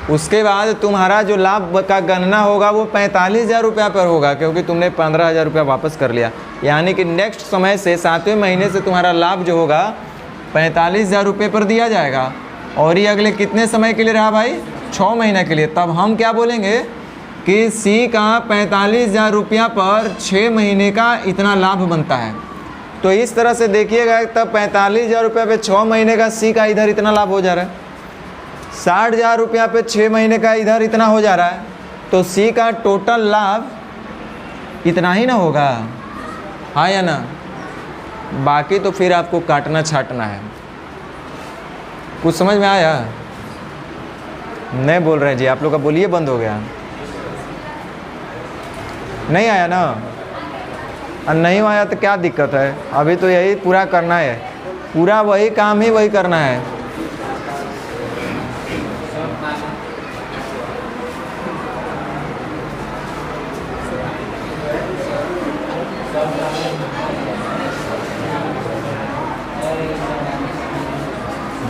उसके बाद तुम्हारा जो लाभ का गणना होगा वो 45,000 रुपया पर होगा, क्योंकि तुमने 15,000 रुपया वापस कर लिया। यानी कि नेक्स्ट समय से 7वें महीने से तुम्हारा लाभ जो होगा 45,000 रुपये पर दिया जाएगा। और ये अगले कितने समय के लिए रहा भाई? 6 महीने के लिए। तब हम क्या बोलेंगे कि सी का 45,000 रुपया पर 6 महीने का इतना लाभ बनता है। तो इस तरह से देखिएगा तब 45,000 रुपये पे 6 महीने का सी का इधर इतना लाभ हो जा रहा है, 60,000 रुपया पे 6 महीने का इधर इतना हो जा रहा है। तो सी का टोटल लाभ इतना ही ना होगा, हाँ या ना? बाकी तो फिर आपको काटना छाटना है। कुछ समझ में आया? नहीं बोल रहे जी, आप लोग का बोलिए बंद हो गया। नहीं आया ना? और नहीं आया तो क्या दिक्कत है? अभी तो यही पूरा करना है, पूरा वही काम ही वही करना है।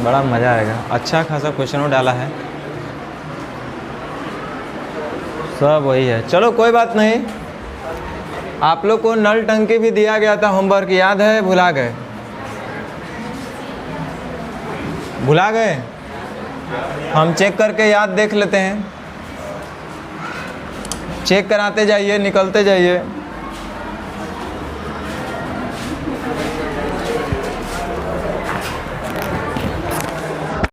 बड़ा मज़ा आएगा। अच्छा खासा क्वेश्चनों डाला है, सब वही है। चलो कोई बात नहीं। आप लोग को नल टंकी भी दिया गया था होमवर्क, याद है? भुला गए? भुला गए? हम चेक करके याद देख लेते हैं। चेक कराते जाइए, निकलते जाइए।